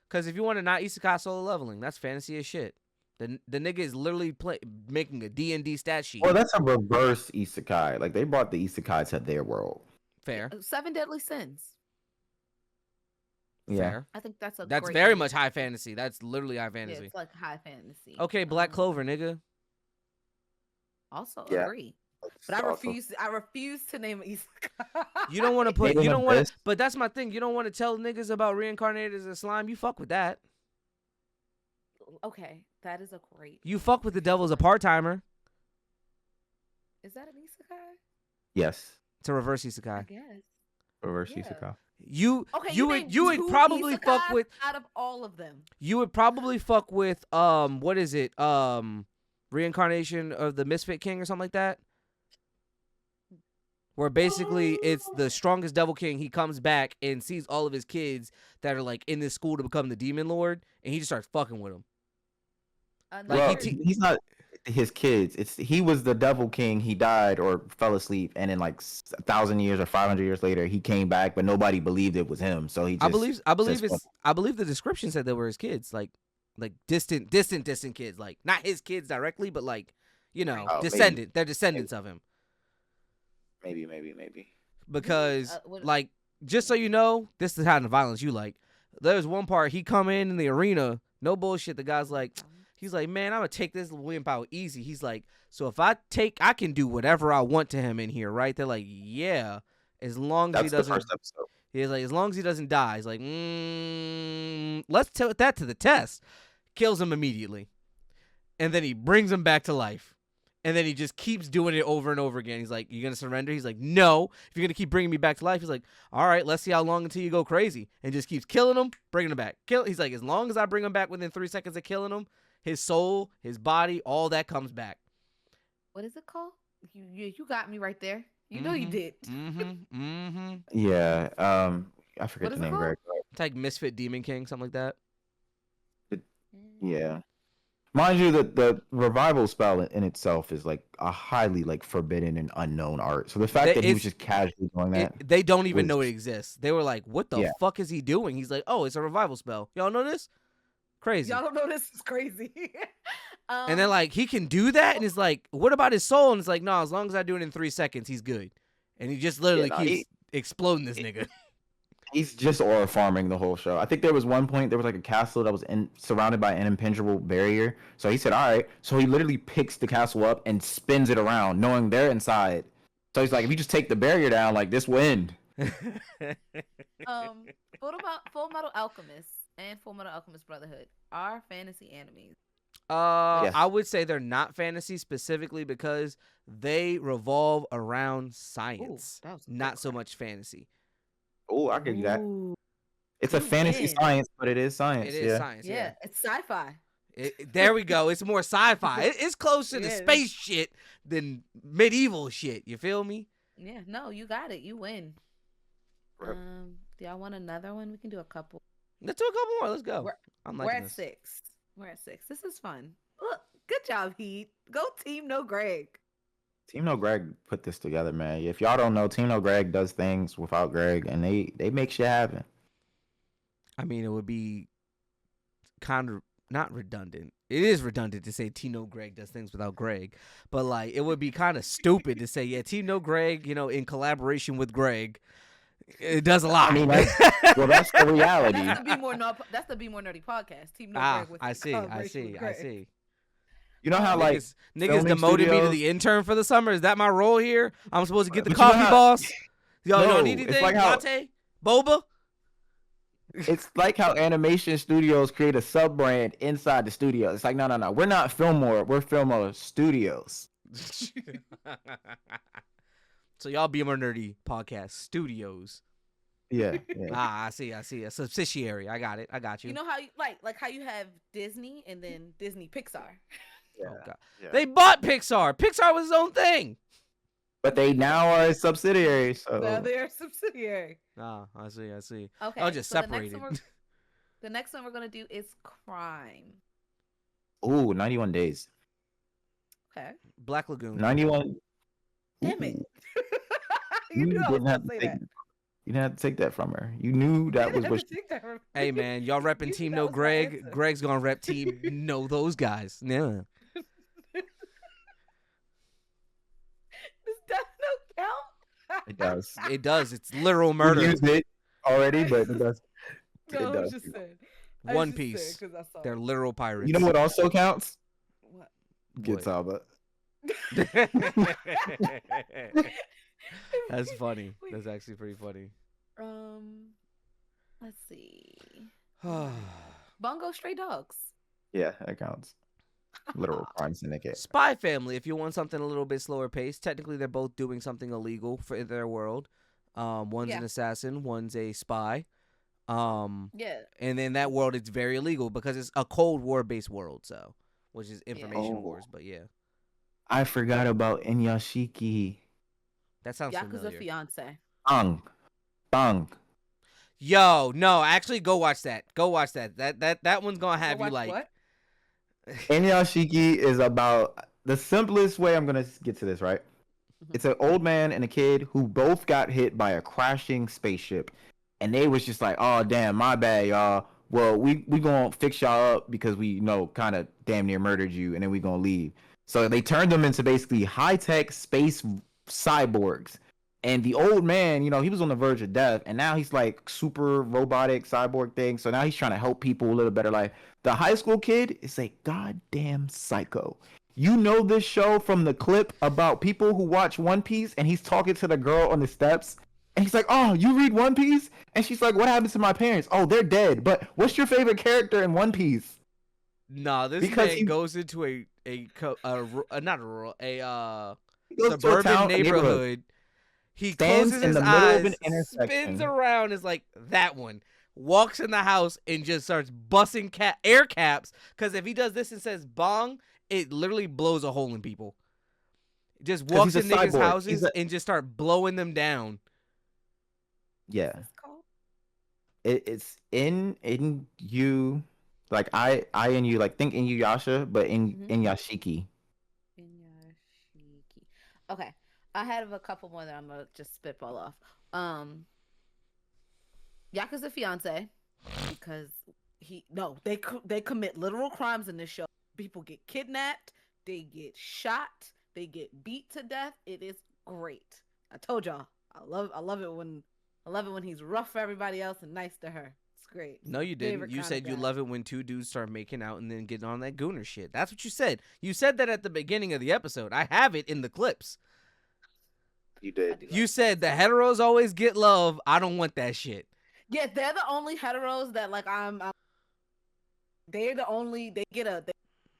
Because if you want to not isekai solo leveling, that's fantasy as shit. The nigga is literally making a D&D stat sheet. well, that's a reverse isekai. Like they brought the isekai to their world. Fair. Seven Deadly Sins. Yeah. Fair. I think that's a That's great very name. much high fantasy. That's literally high Yeah, fantasy. it's like high fantasy. Okay, Black Um, Clover, nigga. Also Yeah. agree. But I refuse. I refuse to name an isekai. You don't want to put. Hating You don't want Abyss. to. But that's my thing. You don't want to tell niggas about reincarnated as a slime. You fuck with that. Okay, that is a great. You fuck with the devil as a part timer. Is that an isekai? Yes. It's a reverse I isekai. guess. Reverse Yeah. isekai. You Okay, you named would two probably fuck isekais with out of all of them. you would probably fuck with what is it, reincarnation of the Misfit King or something like that, where basically it's the strongest devil king. He comes back and sees all of his kids that are like in this school to become the demon lord, and he just starts fucking with them. Like, Well, he he's not his kids. He was the devil king. He died or fell asleep, and then like 1,000 years or 500 years later, he came back, but nobody believed it was him. So he just I believe just it's I believe the description said they were his kids, like distant kids, like not his kids directly, but like Oh, maybe. descendant. They're descendants of him. maybe. Because what- like just so you know, this is the kind of violence you like. There's one part he come in the arena, no bullshit. The guy's like, he's like, man, I'm gonna take this wimp out easy. He's like, so if I can do whatever I want to him in here, right? They're like, yeah, as long as he That's the doesn't. first episode. He's like, as long as he doesn't die. He's like, let's put that to the test. Kills him immediately, and then he brings him back to life. And then he just keeps doing it over and over again. He's like, "You gonna surrender?" He's like, "No." If you're gonna keep bringing me back to life, he's like, "All right, let's see how long until you go crazy." And just keeps killing him, bringing him back. He's like, as long as I bring him back within 3 seconds of killing him, his soul, his body, all that comes back. What is it called? You got me right there. You know you did. Yeah. I forget What the is it name, Greg. It's like Misfit Demon King, something like that. Yeah. Mind you, the revival spell in itself is like a highly like forbidden and unknown art. So the fact that he was just casually doing that, They don't even was- know it exists. They were like, "What the Yeah. fuck is he doing?" He's like, "Oh, it's a revival spell. Y'all know this? Crazy." Y'all don't know this is crazy. And then like he can do that, and it's like, "What about his soul?" And it's like, "No, as long as I do it in 3 seconds, he's good." And he just literally no, keeps exploding this nigga. he's just aura farming the whole show. I think there was one point there was like a castle that was surrounded by an impenetrable barrier. So he said, "All right." So he literally picks the castle up and spins it around, knowing they're inside. So he's like, "If you just take the barrier down, like this will end." Full Metal Alchemist and Full Metal Alchemist Brotherhood are fantasy animes. Yes. I would say they're not fantasy specifically because they revolve around science, that was a not good so crack. much fantasy. Oh, I'll give you that. Ooh, It's a you fantasy win. science, but it is science. It is science. yeah, Yeah. it's sci-fi. There we go. It's more sci-fi. It's closer to Yeah. space shit than medieval shit. You feel me? Yeah, no, you got it. You win. Rip. Do y'all want another one? We can do a couple. Let's do a couple more. Let's go. We're- I'm We're liking at this. 6. We're at 6. This is fun. Look, good job, Heat. Go Team No Greg. Team No Greg put this together, man. If y'all don't know, Team No Greg does things without Greg, and they make shit happen. I mean, it would be kind of not redundant. It is redundant to say Tino Greg does things without Greg, but like it would be kind of stupid to say, yeah, Tino Greg, in collaboration with Greg, it does a lot. I mean, that's the reality. That's the Be More Nerdy podcast. Team No Greg with I see. Greg. You know how like niggas filming demoted me to studios- the intern for the summer. Is that my role here? I'm supposed to get the But you know coffee how- boss. Yo, you No, don't need it's anything? like how- Latte? Boba? it's like how animation studios create a sub brand inside the studio. It's like no, we're not Fillmore, we're Fillmore Studios. So y'all Be More Nerdy podcast studios. Yeah. I see. A subsidiary. I got it. I got you. You know how you like how you have Disney and then Disney Pixar. Oh, God. Yeah. They bought Pixar. Pixar was its own thing. But they now are a subsidiary. So Now they're a subsidiary. Ah, I see. Okay. I'll just so separate it. The next one we're gonna do is crime. ooh, 91 days. Okay. Black Lagoon. 91. Damn it. Ooh, you knew I was didn't gonna have to say take, that. you didn't have to take that from her. You knew that You was didn't what have to take that from Hey me. man, y'all repping You Team knew No that was my Greg. answer. Greg's gonna rep Team No those guys. Yeah. Does that no count? it does. It does. It's literal We murder. used it already, but it does. No, It I was does. just saying. I was One just saying Piece. 'cause I saw They're it. literal pirates. You know what also counts? What? Get Saba. That's funny. Wait. That's actually pretty funny. Let's see. Bungo Stray Dogs. Yeah, that counts. Literal crime syndicate. Spy Family, if you want something a little bit slower paced. Technically, they're both doing something illegal for their world. One's Yeah. an assassin, one's a spy. And Yeah. in that world, it's very illegal because it's a Cold War based world, so which is information Oh. wars. But yeah, I forgot about Inyashiki. that sounds Yakuza familiar. Fiance. Bang. Yo, no, actually, go watch that. Go watch that. That one's gonna have Go you watch like. what? Inyashiki is about the simplest way I'm gonna get to this, right? It's an old man and a kid who both got hit by a crashing spaceship, and they was just like, "Oh damn, my bad, y'all. Well, we gonna fix y'all up because we kind of damn near murdered you, and then we gonna leave." So they turned them into basically high tech space cyborgs. And the old man, he was on the verge of death, and now he's like super robotic cyborg thing. So now he's trying to help people live a better life. The high school kid is a goddamn psycho. You know this show from the clip about people who watch One Piece, and he's talking to the girl on the steps, and he's like, "Oh, you read One Piece?" And she's like, "What happened to my parents?" "Oh, they're dead. But what's your favorite character in One Piece?" Nah, this Because man he- goes into a not a rural, He goes to a suburban town, a neighborhood, neighborhood. He stands closes in his the middle of eyes, an spins intersection. around, is like that one. Walks in the house and just starts busting air caps. Because if he does this and says bong, it literally blows a hole in people. Just 'Cause walks he's in a niggas' cyborg. houses and just start blowing them down. Yeah, What's this called? it's in you, like I in you, like think Inuyasha, but in Yashiki. Inyashiki. Okay, I have a couple more that I'm gonna just spitball off. Yakuza Fiance, because they commit literal crimes in this show. People get kidnapped, they get shot, they get beat to death. It is great. I told y'all, I love it when he's rough for everybody else and nice to her. It's great. No, you didn't. Favorite You kind said of you guy. love it when two dudes start making out and then getting on that gooner shit. That's what you said. You said that at the beginning of the episode. I have it in the clips. You I did. do You like said the heteros always get love. I don't want that shit. Yeah, they're the only heteros that like they're the only they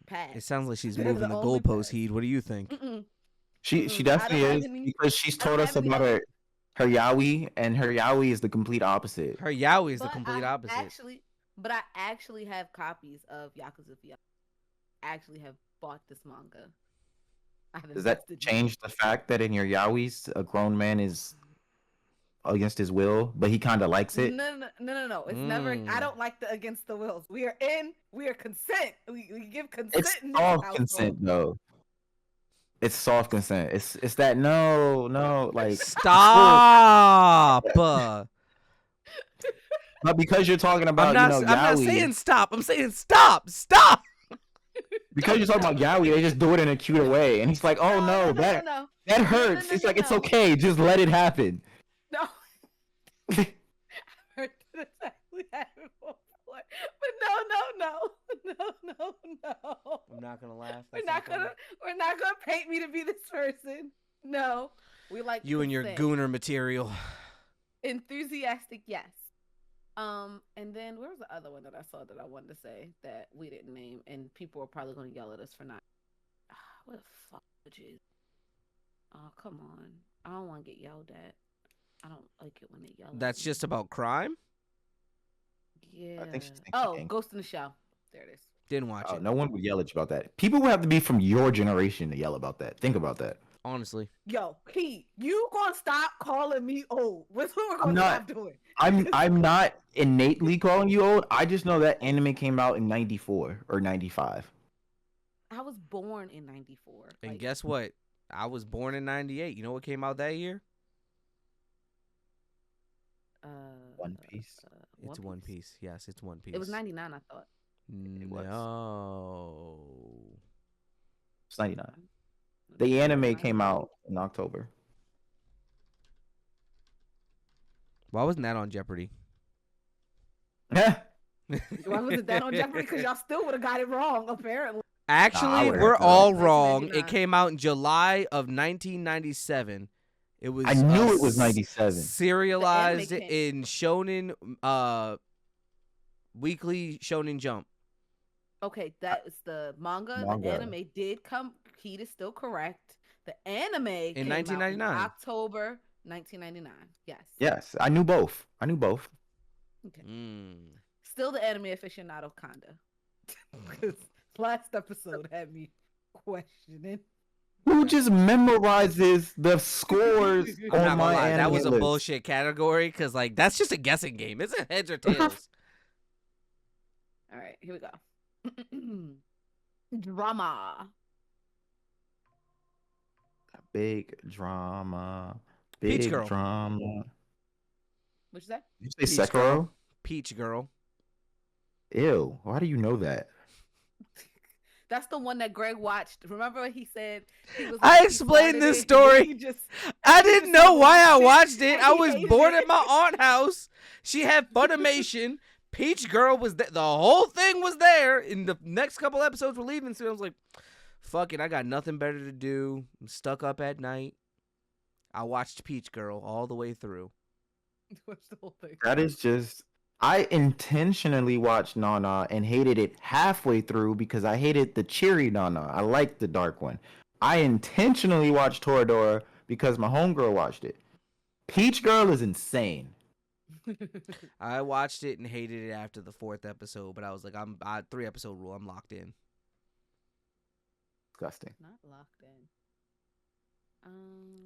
pass. It sounds like she's They're moving the only goalpost, pass. Heed. What do you think? Mm-mm. She I don't definitely have is, any- because she's I don't told us have any about other- her yaoi, and her yaoi is the complete opposite. Her yaoi is the But complete I opposite. I actually have copies of Yakuza Fiance. I actually have bought this manga. I have Does that invested in it. change the fact that in your yaois, a grown man is against his will, but he kind of likes it? No. It's never. I Mm. don't like the against the wills. We are consent. We give consent. It's in this soft household. consent though. It's soft consent. It's that no, like Stop. but because you're talking about I'm not yaoi, saying stop. I'm saying stop. Stop. because you're talking about yaoi, they just do it in a cuter way, and he's like, oh no, that hurts. It's like it's okay, just let it happen. No. I heard that exactly happened before. But no. I'm not gonna laugh. We're not gonna paint me to be this person. No. We like You and your consent. gooner material. Enthusiastic, yes. And then where was the other one that I saw that I wanted to say that we didn't name, and people are probably gonna yell at us for not. What the fuck, is? Oh, come on. I don't want to get yelled at. I don't like it when they yell. That's at me. just about crime. Yeah. I think she's Oh, thinking. Ghost in the Shell. There it is. Didn't watch Oh, it. no one would yell at you about that. People would have to be from your generation to yell about that. Think about that. Honestly. Yo, Pete, you gonna stop calling me old? What's what we're I'm gonna not. stop doing? I'm not innately calling you old. I just know that anime came out in 94 or 95. I was born in '94. And guess what? I was born in '98. You know what came out that year? One Piece. It's One Piece. Yes, it's One Piece. It was '99, I thought. was. No. It's 99. The anime came out in October. Why wasn't that on Jeopardy? Why wasn't that on Jeopardy? Because y'all still would have got it wrong, apparently. Actually, would've we're got it all right. wrong. It 1999. came out in July of 1997. It was. I knew it was 97. Serialized The anime came- in Shonen Weekly Shonen Jump. Okay, that is the manga. Manga. The anime did come. Heat is still correct. The anime In came out 1999. October 1999. Yes. Yes, I knew both. Okay. Mm. Still the anime aficionado, kinda. Because last episode had me questioning. Who just memorizes the scores I'm on not my gonna lie, anime that was a list? bullshit category because like that's just a guessing game. It's a heads or tails. All right, here we go. Drama. Big drama. Peach Big Girl. drama. What'd you say? Did you say Peach Girl. Sekiro? Peach Girl. Ew. Why do you know that? That's the one that Greg watched. Remember he said he was I he explained started this it, and story. then he just I he didn't just know why I watched watched it. and I he was hated bored it. at my aunt house. She had Funimation. Peach Girl was there. The whole thing was there. In the next couple episodes were leaving, so I was like, fuck it, I got nothing better to do. I'm stuck up at night. I watched Peach Girl all the way through. Watched the whole thing. That is just I intentionally watched Nana and hated it halfway through because I hated the cheery Nana. I liked the dark one. I intentionally watched Toradora because my homegirl watched it. Peach Girl is insane. I watched it and hated it after the 4th episode, but I was like, I 3-episode rule. I'm locked in. Disgusting. Not locked in.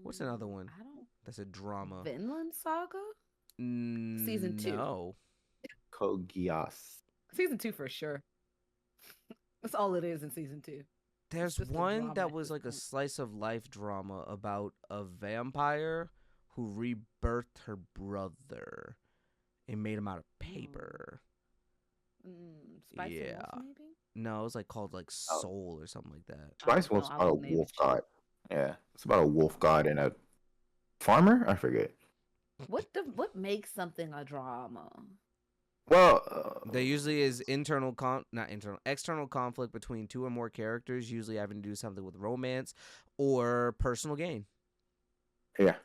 What's another one? I don't. That's a drama. Vinland Saga. Season 2. No. Kogias. Season 2 for sure. That's all it is in season 2. There's just a one drama that at was this like a point. slice of life drama about a vampire who rebirthed her brother and made him out of paper. Spice and Yeah. Wolf, maybe. No, it was like called like Oh. Soul or something like that. Spice know, Wolf's I about a won't name wolf it. god. Yeah, it's about a wolf god and a farmer. I forget. What makes something a drama? Well, There usually is external conflict between 2 or more characters, usually having to do something with romance or personal gain. yeah,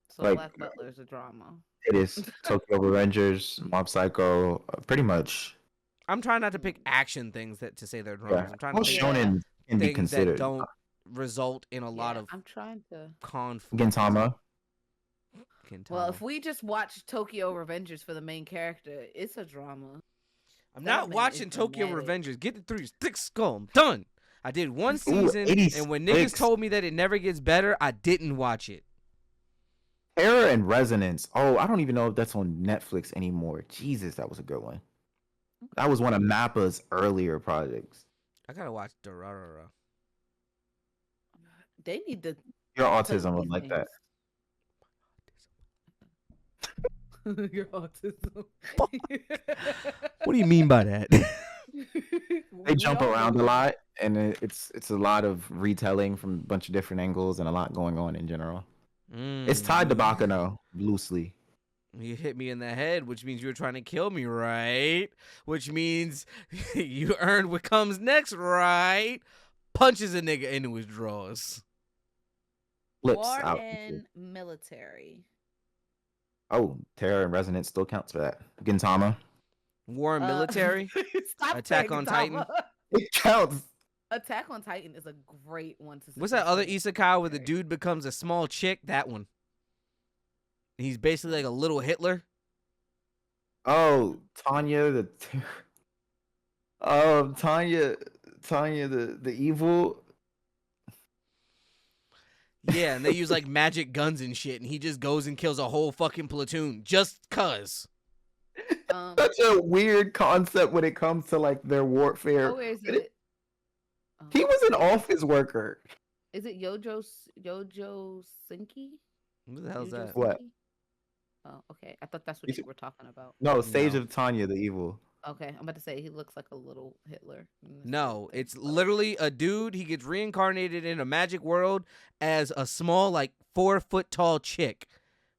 So Like- Black Butler is a drama. it is Tokyo Revengers, Mob Psycho, pretty much. I'm trying not to pick action things to say they're dramas. Yeah, I'm trying well, to pick shonen can be things that considered. don't result in a lot Yeah, of I'm trying to. conflict. Gintama. Well, Gintama. if we just watch Tokyo Revengers for the main character, it's a drama. I'm that not man watching is Tokyo dramatic. Revengers. Get it through your thick skull. I'm done. I did one season, 86. and when niggas told me that it never gets better, I didn't watch it. Terror and Resonance. Oh, I don't even know if that's on Netflix anymore. Jesus, that was a good one. That was one of Mappa's earlier projects. I gotta watch Durarara. They need to. Your put autism was these like that. things- Your autism. What do you mean by that? They jump around a lot, and it's a lot of retelling from a bunch of different angles and a lot going on in general. It's tied to Bakano loosely. You hit me in the head, which means you were trying to kill me, right? Which means you earned what comes next, right? Punches a nigga into his drawers. Flips War out. and military. Oh, Terror and Resonance still counts for that. Gintama. War and military. Stop Attack saying on Gintama. It counts. Attack on Titan is a great one to. What's that other suggest. isekai where the Military. dude becomes a small chick? That one. He's basically like a little Hitler. Oh, Tanya the. Tanya the evil. Yeah, and they use like magic guns and shit, and he just goes and kills a whole fucking platoon just cuz. Such a weird concept when it comes to like their warfare. Oh, where is it? Oh. He was an office worker. Is it Yojo Sinki? What the hell's Yojo that? What? Sinki? Oh, okay. I thought that's what Is you it- were talking about. No, Sage No. of Tanya the evil. Okay, I'm about to say he looks like a little Hitler. No, it's literally a dude. He gets reincarnated in a magic world as a small, like 4-foot tall chick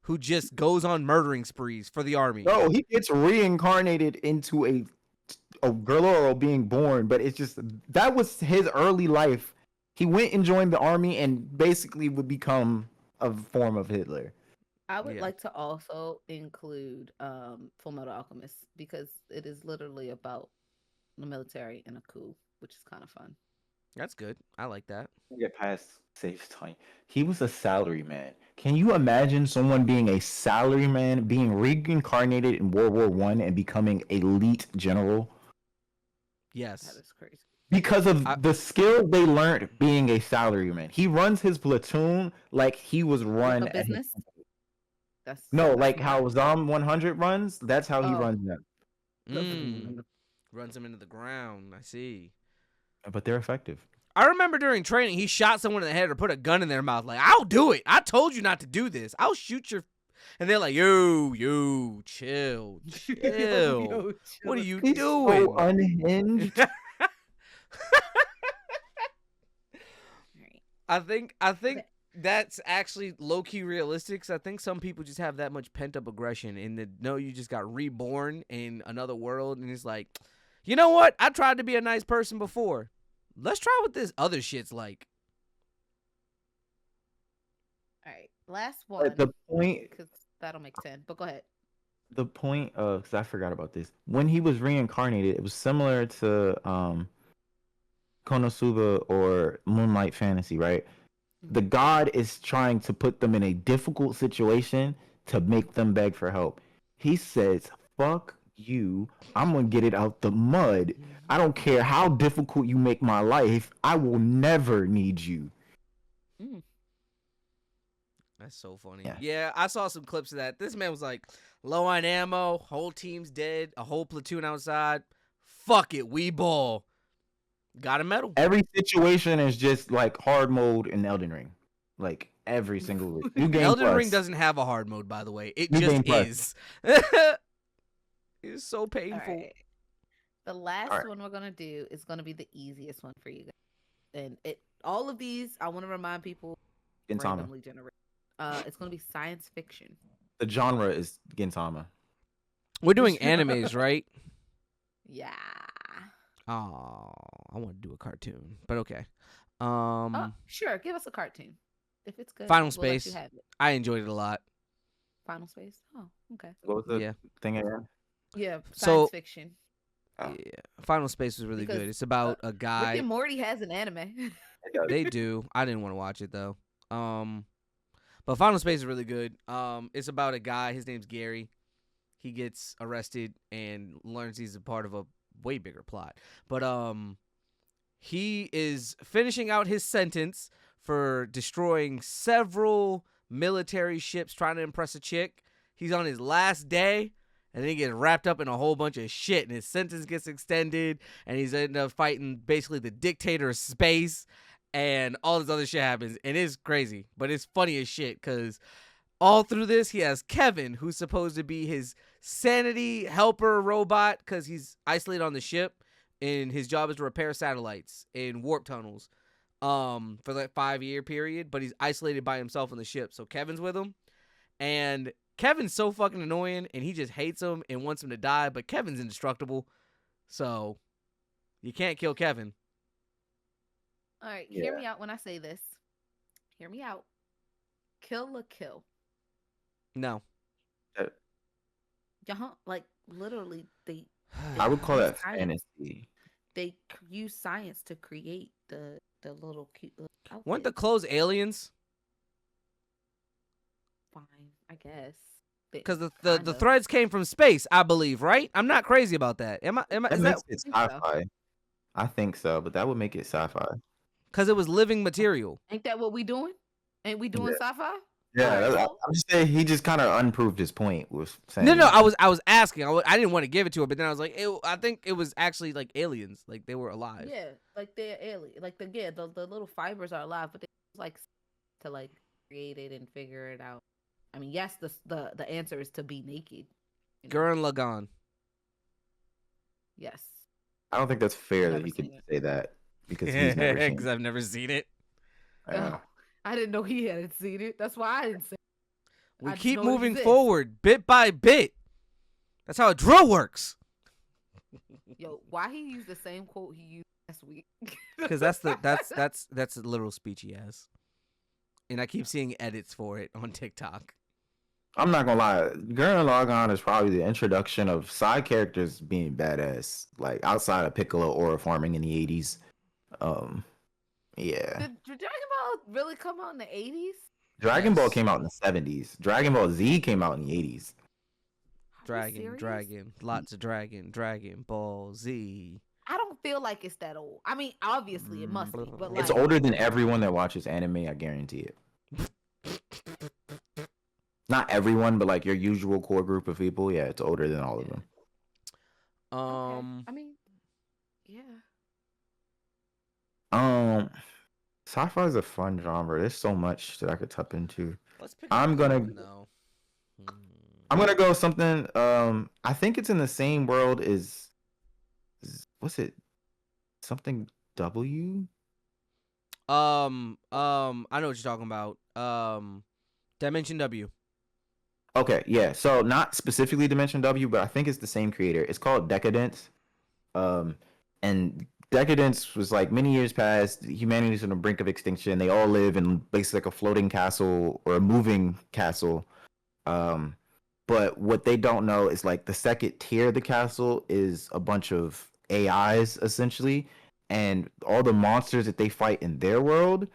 who just goes on murdering sprees for the army. No, he gets reincarnated into a girl or being born, but it's just that was his early life. He went and joined the army and basically would become a form of Hitler. I would Yeah. like to also include Full Metal Alchemist because it is literally about the military and a coup, which is kind of fun. That's good. I like that. Get past Sage of Tanya. He was a salaryman. Can you imagine someone being a salaryman, being reincarnated in World War I and becoming elite general? That Yes. is crazy. Because of I- the skill they learned being a salaryman. He runs his platoon like he was run A at his business? That's No, that's like smart. how Zom 100 runs, that's how he Oh. runs them. Runs him into the ground. I see. But they're effective. I remember during training, he shot someone in the head or put a gun in their mouth. Like, I'll do it. I told you not to do this. I'll shoot your. And they're like, yo, chill. Yo, What are you He's doing? so unhinged. Right. I think that's actually low key realistic. 'Cause I think some people just have that much pent up aggression in the no, you just got reborn in another world, and it's like, you know what? I tried to be a nice person before. Let's try what this other shit's like. All right, last one At the point, because that'll make 10. But go ahead. the point of, because I forgot about this, when he was reincarnated, it was similar to Konosuba or Moonlight Fantasy, right? The god is trying to put them in a difficult situation to make them beg for help. He says, "Fuck you. I'm gonna get it out the mud. I don't care how difficult you make my life. I will never need you." That's so funny. Yeah. Yeah, I saw some clips of that. This man was like, low on ammo, whole team's dead, a whole platoon outside. Fuck it, we ball. Got a medal. Every situation is just like hard mode in Elden Ring. Like every single new game. Elden plus. Ring doesn't have a hard mode, by the way. It New just game plus. is. It's so All painful. right. The last All right. one we're gonna do is gonna be the easiest one for you guys, and all of these I want to remind people Gintama. randomly generated. It's gonna be science fiction. The genre is Gintama. We're doing animes, right? Yeah. Oh, I want to do a cartoon, but okay. Oh, sure. Give us a cartoon if it's good. Final we'll let you Space. have it. I enjoyed it a lot. Final Space. Oh, okay. What was the Yeah. thing again? Yeah. Science So- fiction. Oh. Yeah, Final Space was really Because, good. It's about a Rick guy. and Morty has an anime. They do. I didn't want to watch it though. But Final Space is really good. It's about a guy. His name's Gary. He gets arrested and learns he's a part of a way bigger plot. But he is finishing out his sentence for destroying several military ships trying to impress a chick. He's on his last day. And then he gets wrapped up in a whole bunch of shit, and his sentence gets extended, and he's ended up fighting basically the dictator of space, and all this other shit happens, and it's crazy, but it's funny as shit, because all through this, he has Kevin, who's supposed to be his sanity helper robot, because he's isolated on the ship, and his job is to repair satellites in warp tunnels for that 5-year period, but he's isolated by himself on the ship, so Kevin's with him, and Kevin's so fucking annoying, and he just hates him and wants him to die, but Kevin's indestructible, so you can't kill Kevin. All right, hear Yeah. me out when I say this. Hear me out. Kill la kill. No. Like literally, they I would call that Science. fantasy. use science to create the little cute little Weren't the outfits. clothes aliens? Fine, I guess. Because the Kinda. threads came from space, I believe, right? I'm not crazy about that. Am I? That Is that makes it think so. sci-fi. I think so, but that would make it sci-fi. because it was living material? Ain't that what we doing? Ain't we doing sci-fi? Yeah, Alright, that's- well- I'm just saying he just kind of unproved his point with saying. No, I was asking. I didn't want to give it to her, but then I was like, I think it was actually like aliens, like they were alive. Yeah, like they're alien. Like the little fibers are alive, but they like to like create it and figure it out. I mean, yes, the answer is to be naked. you know? Gurren Lagann. Yes. I don't think that's fair that Never he could seen it. say that because he's never seen Because it. I've never seen it. Yeah. I didn't know he hadn't seen it. That's why I didn't say. We I just keep know it moving exists. forward, bit by bit. That's how a drill works. Yo, why he used the same quote he used last week? Because that's a literal speech he has, and I keep seeing edits for it on TikTok. I'm not gonna lie. Gurren Lagann is probably the introduction of side characters being badass, like outside of Piccolo or farming in the '80s. Yeah. Did Dragon Ball really come out in the 80s? Dragon Ball Yes. came out in the '70s. Dragon Ball Z came out in the '80s. Dragon, lots of Dragon Ball Z. I don't feel like it's that old. I mean, obviously it must be, but like It's older than everyone that watches anime. I guarantee it. Not everyone, but like your usual core group of people. Yeah, it's older than all of them. Okay. I mean, yeah. Sci-fi is a fun genre. There's so much that I could tap into. Let's pick. I'm gonna- No. I'm gonna go something. I think it's in the same world as what's it? Something W. I know what you're talking about. Dimension W. Okay, yeah. So not specifically Dimension W, but I think it's the same creator. It's called Decadence. And Decadence was like many years past. Humanity's on the brink of extinction. They all live in basically like a floating castle or a moving castle. But what they don't know is like the second tier of the castle is a bunch of AIs essentially, and all the monsters that they fight in their world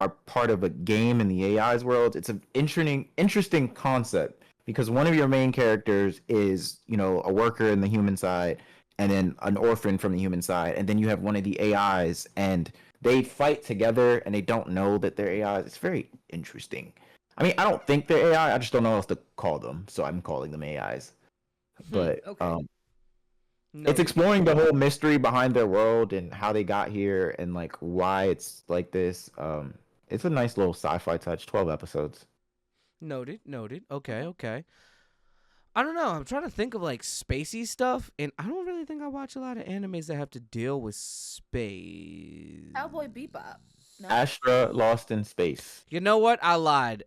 are part of a game in the AI's world. It's an interesting concept because one of your main characters is, a worker in the human side and then an orphan from the human side, and then you have one of the AIs and they fight together and they don't know that they're AIs. It's very interesting. I mean, I don't think they're AI. I just don't know what else to call them, so I'm calling them AIs. But Okay. it's Noted. exploring the whole mystery behind their world and how they got here and like why it's like this. It's a nice little sci-fi touch. 12 episodes. Noted. Okay. I don't know. I'm trying to think of like spacey stuff, and I don't really think I watch a lot of animes that have to deal with space. Cowboy Bebop. No. Astra Lost in Space. You know what? I lied.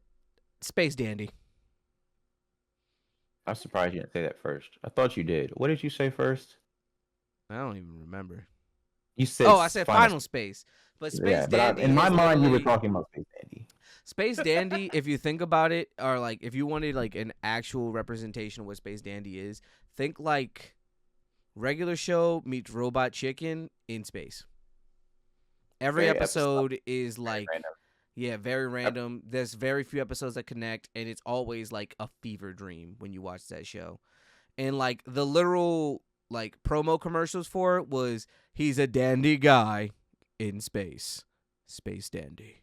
Space Dandy. I'm surprised you didn't say that first. I thought you did. What did you say first? I don't even remember. You said. Oh, I said Final Space. But Space Yeah, but Dandy in my is mind, you were literally- talking about Space Dandy. Space Dandy, if you think about it, or like if you wanted like an actual representation of what Space Dandy is, think like regular show meets Robot Chicken in space. Every Very episode is like random. yeah, very random. There's very few episodes that connect, and it's always like a fever dream when you watch that show. And like the literal like promo commercials for it was he's a dandy guy in space. Space Dandy.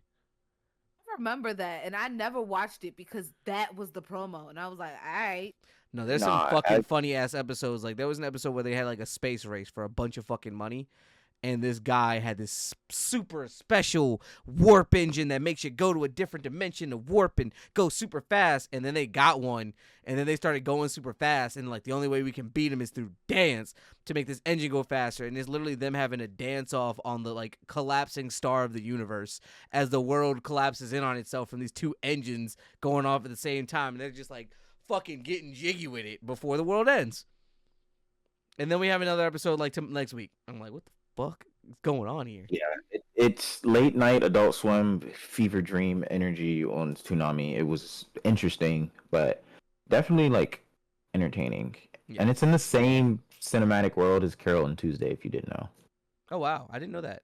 I remember that, and I never watched it because that was the promo, and I was like, all right. No, there's Nah, some fucking I- funny ass episodes. Like there was an episode where they had like a space race for a bunch of fucking money, and this guy had this super special warp engine that makes you go to a different dimension to warp and go super fast. And then they got one, and then they started going super fast, and like the only way we can beat him is through dance to make this engine go faster. And it's literally them having a dance off on the like collapsing star of the universe as the world collapses in on itself from these two engines going off at the same time, and they're just like fucking getting jiggy with it before the world ends. And then we have another episode like next week. I'm like, what the fuck is going on here? It's late night Adult Swim fever dream energy on Toonami. It was interesting, but definitely like entertaining. Yeah. And it's in the same cinematic world as Carol and Tuesday, if you didn't know. Oh wow, I didn't know that.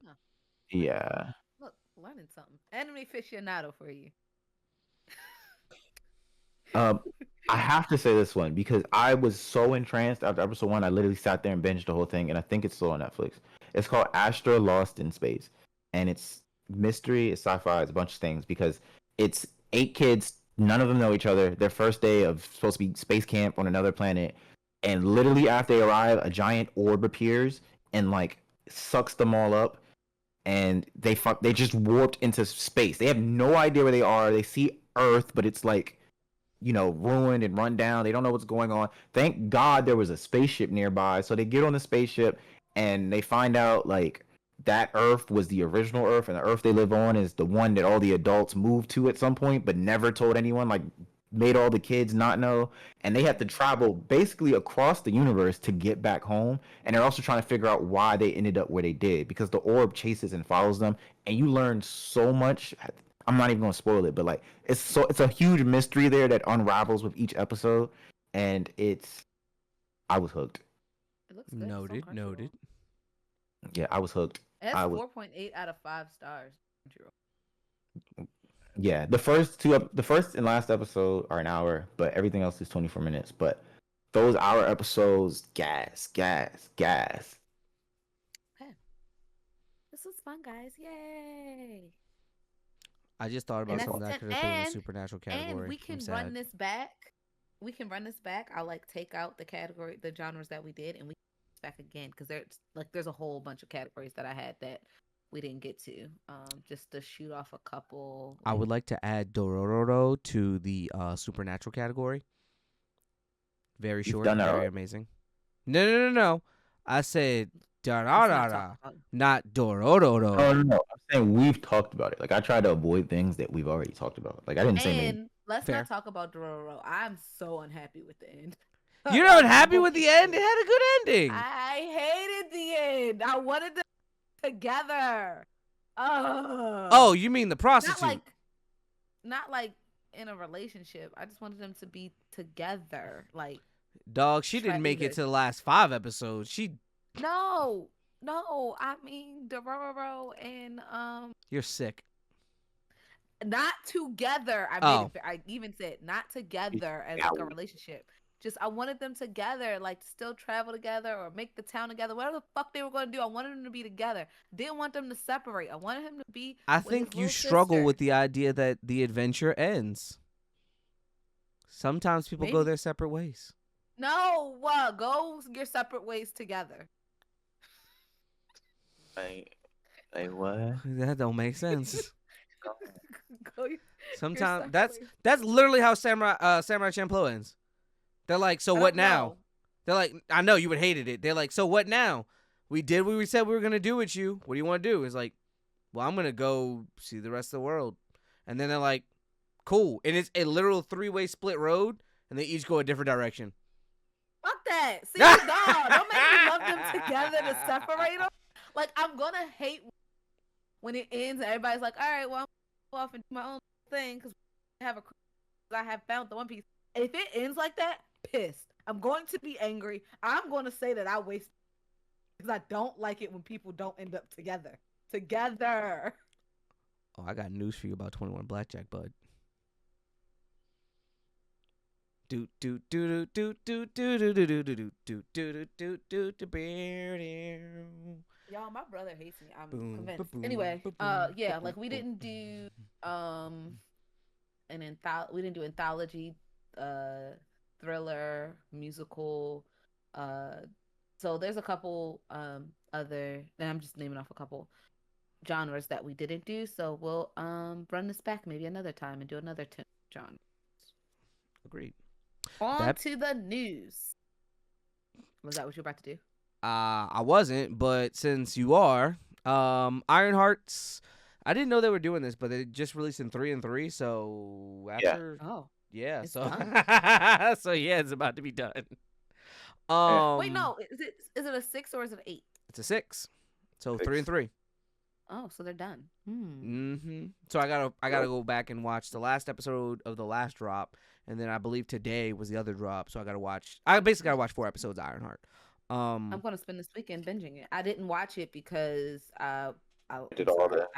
Yeah. Look, learning something. Anime aficionado for you. I have to say this one because I was so entranced after episode 1. I literally sat there and binged the whole thing, and I think it's still on Netflix. It's called Astra Lost in Space, and it's mystery, it's sci-fi, it's a bunch of things because it's 8 kids. None of them know each other. Their first day of supposed to be space camp on another planet, and literally after they arrive, a giant orb appears and like sucks them all up, and they just warped into space. They have no idea where they are. They see Earth, but it's like ruined and run down. They don't know what's going on. Thank God there was a spaceship nearby. So they get on the spaceship and they find out like that Earth was the original Earth, and the Earth they live on is the one that all the adults moved to at some point, but never told anyone, like made all the kids not know. And they have to travel basically across the universe to get back home. And they're also trying to figure out why they ended up where they did, because the orb chases and follows them. And you learn so much. I'm not even gonna spoil it, but like it's a huge mystery there that unravels with each episode, and I was hooked. It looks good. It's on Crunchyroll. Noted. Yeah, I was hooked. That's I was 4.8 out of 5 stars. Crunchyroll. Yeah, the first and last episode are an hour, but everything else is 24 minutes. But those hour episodes, gas. This was fun, guys. Yay. I just thought about And something that I that's- could have put in the and- supernatural category. And we I'm can sad. run this back. I'll like take out the category, the genres that we did, and we back again because there's a whole bunch of categories that I had that we didn't get to. Just to shoot off a couple. I would like to add Dororo to the supernatural category. Very You've short, done that very already. amazing. No. I said Let's not talk Dararara, about- not Dororo. Oh no, I'm saying we've talked about it. Like I try to avoid things that we've already talked about. Like I didn't say maybe. And let's Fair. not talk about Dororo. I'm so unhappy with the end. You're not happy with the end? It had a good ending. I hated the end. I wanted them together. Oh, you mean the prostitute? not like in a relationship. I just wanted them to be together. Like, Dog, she didn't make it to the last 5 episodes. no, I mean Dororo and You're sick. not together. I even said not together as like a relationship. Just I wanted them together, like to still travel together or make the town together. Whatever the fuck they were going to do, I wanted them to be together. Didn't want them to separate. I wanted him to be. I with think his you little struggle sister. with the idea that the adventure ends. Sometimes people go Maybe. their separate ways. No, go your separate ways together. Like what? That don't make sense. Go your Sometimes separate ways. that's literally how Samurai Champloo ends. They're like, so I what don't now? know. They're like, I know you would hated it. They're like, so what now? We did what we said we were gonna do with you. What do you want to do? It's like, well, I'm gonna go see the rest of the world. And then they're like, cool. And it's a literal 3-way split road, and they each go a different direction. Fuck that. See, dog, don't make me love them together to separate them. Like, I'm gonna hate when it ends and everybody's like, all right, well, I'm gonna go off and do my own thing because I have found the One Piece. And if it ends like that, pissed. I'm going to be angry. I'm going to say that I wasted because I don't like it when people don't end up together. Together. Oh, I got news for you about 21 Blackjack, bud. Do do do do do do do do do do do do do do do. Y'all, my brother hates me. I'm Boom, convinced. ba-boom, Anyway, ba-boom, yeah, ba-boom, like we didn't do we didn't do anthology, thriller, musical. So there's a couple other, and I'm just naming off a couple genres that we didn't do. So we'll run this back maybe another time and do another 10 genres. Agreed. On to the news. Was that what you're about to do? I wasn't, but since you are, Ironheart's. I didn't know they were doing this, but they just released in 3 and 3. So after, yeah, it's so done. so yeah, it's about to be done. Wait, no, is it a 6 or is it an 8? It's a 6. So 6. 3 and 3. Oh, so they're done. So I gotta go back and watch the last episode of the last drop, and then I believe today was the other drop. So I basically gotta watch 4 episodes of Ironheart. I'm gonna spend this weekend binging it. I didn't watch it because I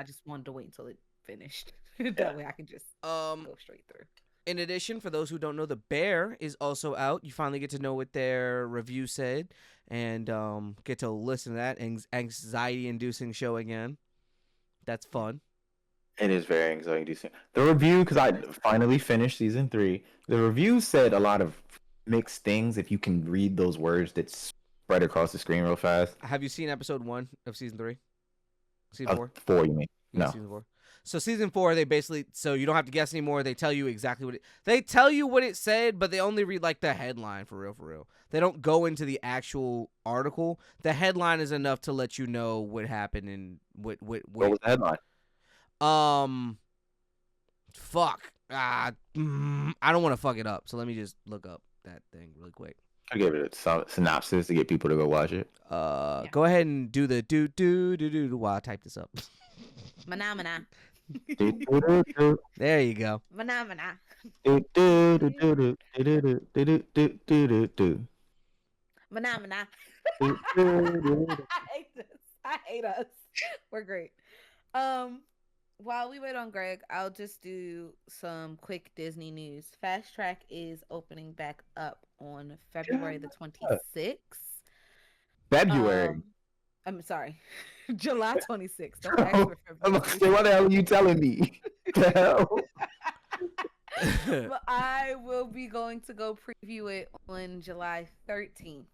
just wanted to wait until it finished. That way I can just go straight through. In addition, for those who don't know, The Bear is also out. You finally get to know what their review said, and get to listen to that anxiety-inducing show again. That's fun. It is very anxiety-inducing. The review, because I finally finished season 3, the review said a lot of mixed things. If you can read those words that spread across the screen real fast. Have you seen episode 1 of season 3? Season 4? 4, you mean? No. Season 4. So season 4, they basically, so you don't have to guess anymore. They tell you exactly what it said, but they only read like the headline for real. They don't go into the actual article. The headline is enough to let you know what happened and what was the headline? Fuck. I don't want to fuck it up. So let me just look up that thing really quick. I gave it a synopsis to get people to go watch it. Go ahead and do the do while I type this up. Mana. There you go. Mana. Mana. I hate this. I hate us. We're great. While we wait on Greg, I'll just do some quick Disney news. Fast Track is opening back up on February the 26th. February. I'm sorry, July 26th. Don't ask for February. What the hell are you telling me? The hell? But I will be going to go preview it on July 13th.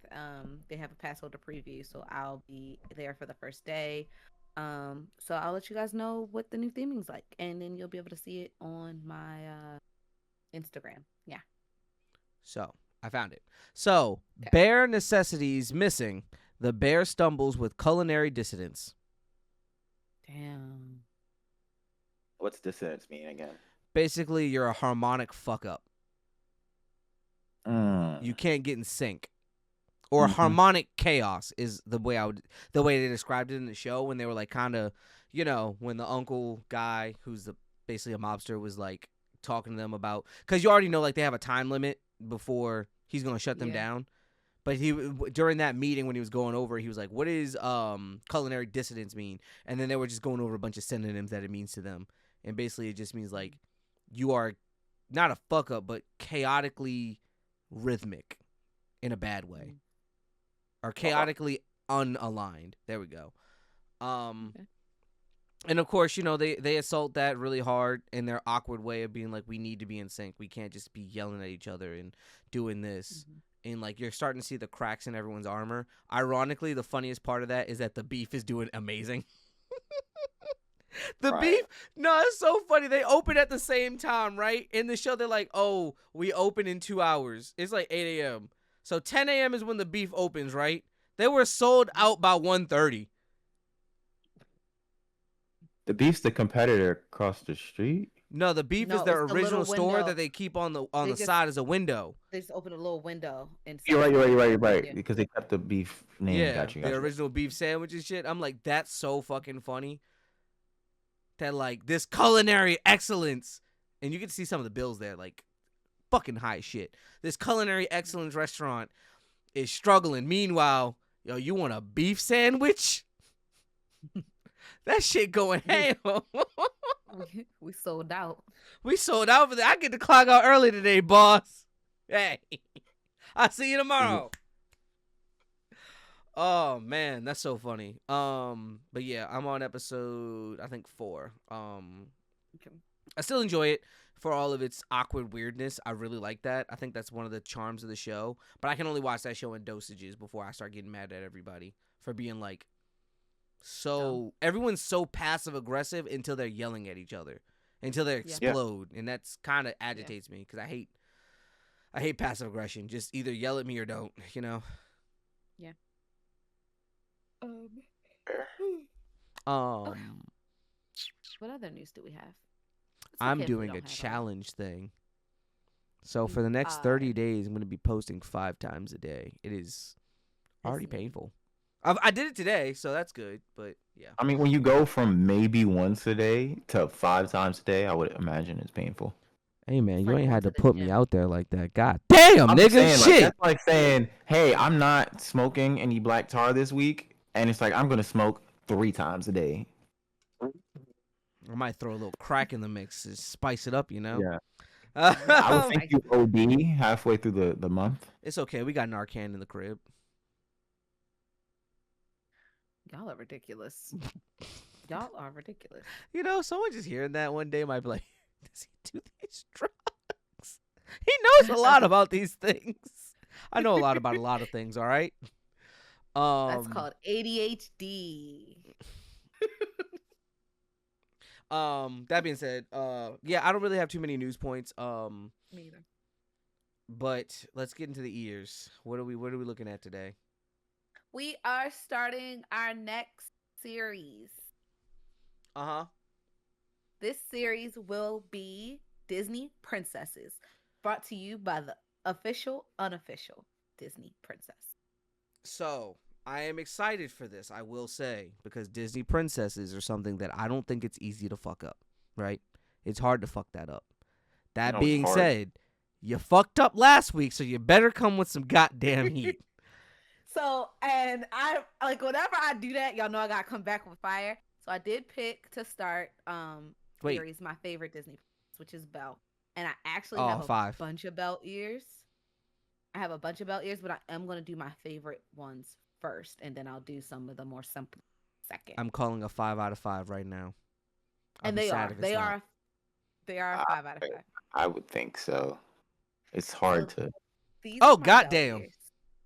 They have a pass holder preview, so I'll be there for the first day. So I'll let you guys know what the new theming's like, and then you'll be able to see it on my Instagram. Yeah. So I found it. So Bear necessities missing. The bear stumbles with culinary dissidence. Damn. What's dissonance mean again? Basically, you're a harmonic fuck up. You can't get in sync. Or harmonic chaos is the way they described it in the show, when they were like kind of, when the uncle guy who's basically a mobster was like talking to them about, because you already know like they have a time limit before he's gonna shut them Yeah. down. But during that meeting when he was going over, he was like, "What does culinary dissidence mean?" And then they were just going over a bunch of synonyms that it means to them, and basically it just means like you are not a fuck up, but chaotically rhythmic in a bad way, or chaotically unaligned. There we go. Okay. And of course, you know, they assault that really hard in their awkward way of being like, we need to be in sync. We can't just be yelling at each other and doing this. And like you're starting to see the cracks in everyone's armor. Ironically, the funniest part of that is that the beef is doing amazing. The beef, no, it's so funny. They open at the same time, right? In the show, they're like, "Oh, we open in 2 hours." It's like 8 a.m. So 10 a.m. is when the beef opens, right? They were sold out by 1:30. The beef's the competitor across the street. No, the beef No, is their it's the original little store window. that they keep on the They just- side as a window. They just open a little window and. You're right. Yeah. Because they kept the beef name. Yeah, Got you. the original beef sandwich and shit. I'm like, that's so fucking funny. That like this culinary excellence, and you can see some of the bills there, like fucking high as shit. This culinary excellence restaurant is struggling. Meanwhile, yo, you want a beef sandwich? That shit going ham. We sold out. We sold out for that. I get to clock out early today, boss. Hey, I'll see you tomorrow. Oh man, that's so funny. But yeah, I'm on episode I think 4. Okay. I still enjoy it for all of its awkward weirdness. I really like that. I think that's one of the charms of the show. But I can only watch that show in dosages before I start getting mad at everybody for being like everyone's so passive aggressive until they're yelling at each other, until they explode, and that's kind of agitates me because I hate passive aggression. Just either yell at me or don't, you know. Yeah. What other news do we have? It's I'm okay if we doing don't a have challenge thing. So for the next 30 days, I'm going to be posting 5 times a day. It is already painful. I did it today, so that's good. But yeah. I mean, when you go from maybe once a day to 5 times a day, I would imagine it's painful. Hey man, It's you like ain't going had to to the put me gym. out there like that. God damn, I'm nigga, saying, like, shit. that's like saying, hey, I'm not smoking any black tar this week, and it's like I'm gonna smoke 3 times a day. I might throw a little crack in the mix to spice it up, you know. Yeah, I would think you OD halfway through the month. It's okay. We got Narcan in the crib. Y'all are ridiculous. Y'all are ridiculous. You know, someone just hearing that one day might be like, does he do these drugs? He knows a lot about these things. I know a lot about a lot of things, all right? That's called ADHD. That being said, yeah, I don't really have too many news points. Me either. But let's get into the ears. What are we looking at today? We are starting our next series. Uh-huh. This series will be Disney Princesses, brought to you by the official, unofficial Disney Princess. So, I am excited for this, I will say, because Disney princesses are something that I don't think it's easy to fuck up, right? It's hard to fuck that up. That No, being hard. said, you fucked up last week, so you better come with some goddamn heat. So, and I like whenever I do that, y'all know I gotta come back with fire. So I did pick to start Wait. series my favorite Disney, which is Belle, and I actually Oh, have a 5. bunch of Belle ears. I have a bunch of Belle ears, but I am gonna do my favorite ones first, and then I'll do some of the more simple second. I'm calling a 5 out of 5 right now. I'll And be they sad are, if it's they not. are, they are a 5 out of 5. I would think so. It's hard So- to. These Oh, are my Belle goddamn. ears.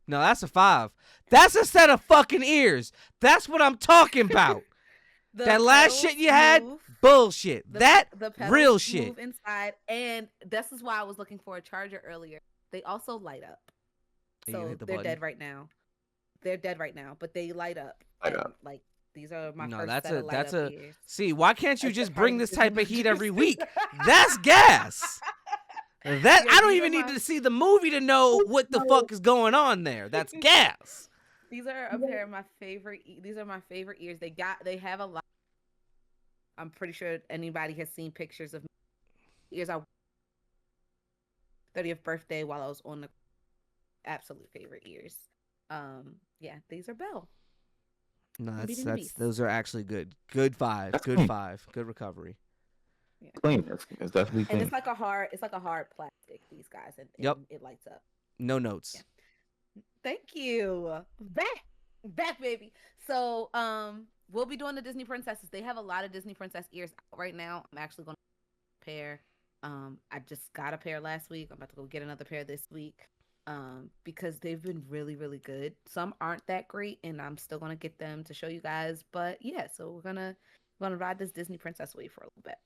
No, that's a 5. That's a set of fucking ears. That's what I'm talking about. The That last petals shit you had, move. Bullshit. The- That the petals real move shit. inside, and this is why I was looking for a charger earlier. They also light up, And you so hit the they're button. dead right now. They're dead right now, but they light up. Light and, up. Like these are my No, first that's set a- of light that's up a- ears. See, why can't you That's just the bring part this of type of Disney heat every Princess. week? That's gas. That Yeah, I don't these even are need my- to see the movie to know what the fuck is going on there. That's gas. These are a pair of my favorite. These are my favorite ears. They have a lot. I'm pretty sure anybody has seen pictures of ears. I 30th birthday while I was on the absolute favorite ears. Yeah, these are Belle. No, Beauty and the Beast. those are actually good. Good five. That's Good clean. five. Good recovery. Yeah. Clean. It's definitely And clean. it's like a hard plastic, these guys, and Yep. it lights up. No notes. Yeah. Thank you. Back, baby. So, we'll be doing the Disney princesses. They have a lot of Disney princess ears out right now. I'm actually going to pair. I just got a pair last week. I'm about to go get another pair this week. Because they've been really, really good. Some aren't that great, and I'm still gonna get them to show you guys. But yeah, so we're gonna ride this Disney princess wave for a little bit.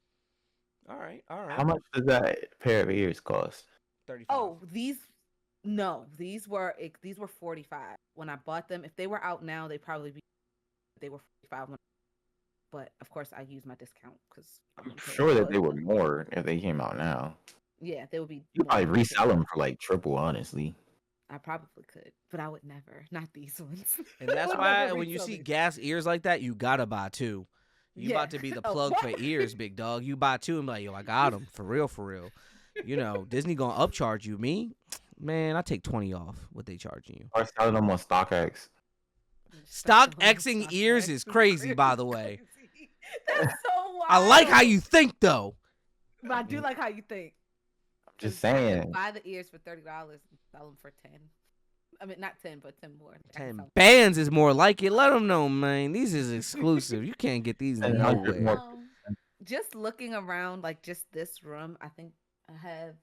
All right. All right. How much does that pair of ears cost? 35. Oh, these were 45 when I bought them. If they were out now, they were 45. But of course, I use my discount because I'm sure that they were more if they came out now. Yeah, they would be. You probably resell them for like triple, honestly. I probably could, but I would never. Not these ones. And that's I would why never when you resell see these. gas ears like that, you gotta buy two. You Yeah. about to be the Oh, plug for what? ears, big dog. You buy two and be like, yo, I got them. For real, for real. You know, Disney gonna upcharge you. Me? Man, I take 20 off what they charging you. Or selling them on StockX. Stock Xing ears is crazy, by the way. That's so wild. I like how you think, though. But I do like how you think. Just I could saying. buy the ears for $30 and sell them for 10. I mean, not 10, but 10 more. I can 10 sell bands is more like it. Let them know, man. These is exclusive. You can't get these 100 nowhere. more. Just looking around, like just this room, I think I have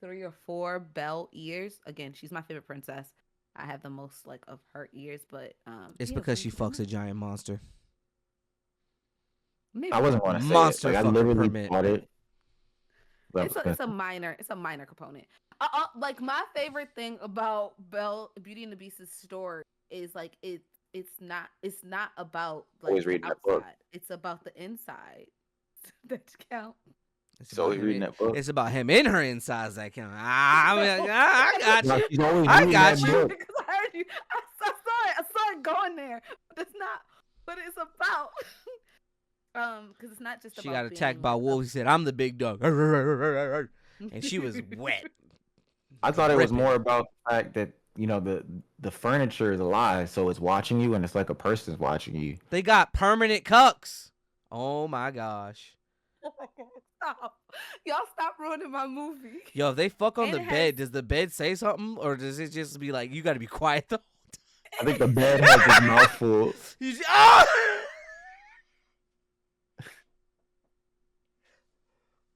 3 or 4 Belle ears. Again, she's my favorite princess. I have the most like of her ears, but It's yeah, because so she fucks a giant monster. maybe. I wasn't want to say Monster it. Like, I fucking literally permit. bought it. It's a minor component. Like my favorite thing about Belle Beauty and the Beast's story is like it's not about like Always the reading that book. outside. It's about the inside that count. It's So about you him reading in- that book? It's about him in her insides that count. I got Like, you. she's always I reading got that you. book. Because I heard you. I saw it going there. But that's not what it's about. Because it's not just She about got attacked being, by like, wolves. He said, "I'm the big dog," and she was wet. I thought it was Ripping. more about the fact that the furniture is alive, so it's watching you, and it's like a person's watching you. They got permanent cucks. Oh my gosh. Stop. Y'all stop ruining my movie. Yo, if they fuck on And the it bed, has- does the bed say something, or does it just be like, you got to be quiet though? I think the bed has his mouth full. You just, ah!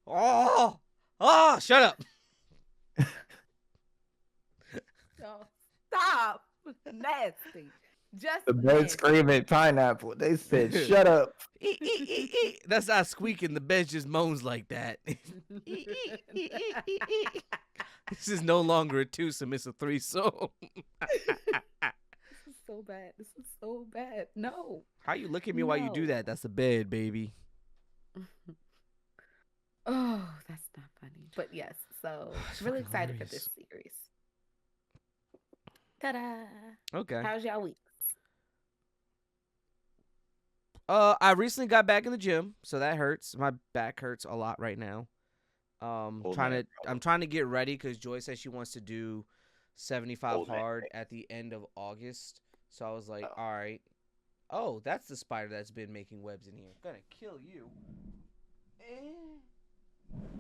Oh, shut up. No, stop. Nasty. Just The bed nasty. screaming pineapple. They said, "Shut up." That's not squeaking. The bed just moans like that. This is no longer a twosome, it's a threesome. This is so bad. This is so bad. No. How you look at me while you do No. that? That's the bed, baby. Oh, that's not funny. But yes, so It's really fucking excited for hilarious. this series. Ta-da! Okay. How's y'all week? I recently got back in the gym, so that hurts. My back hurts a lot right now. Old Trying man to I'm trying to get ready because Joy says she wants to do 75 Old man hard at the end of August. So I was like, Oh. all right. Oh, that's the spider that's been making webs in here. Gonna kill you.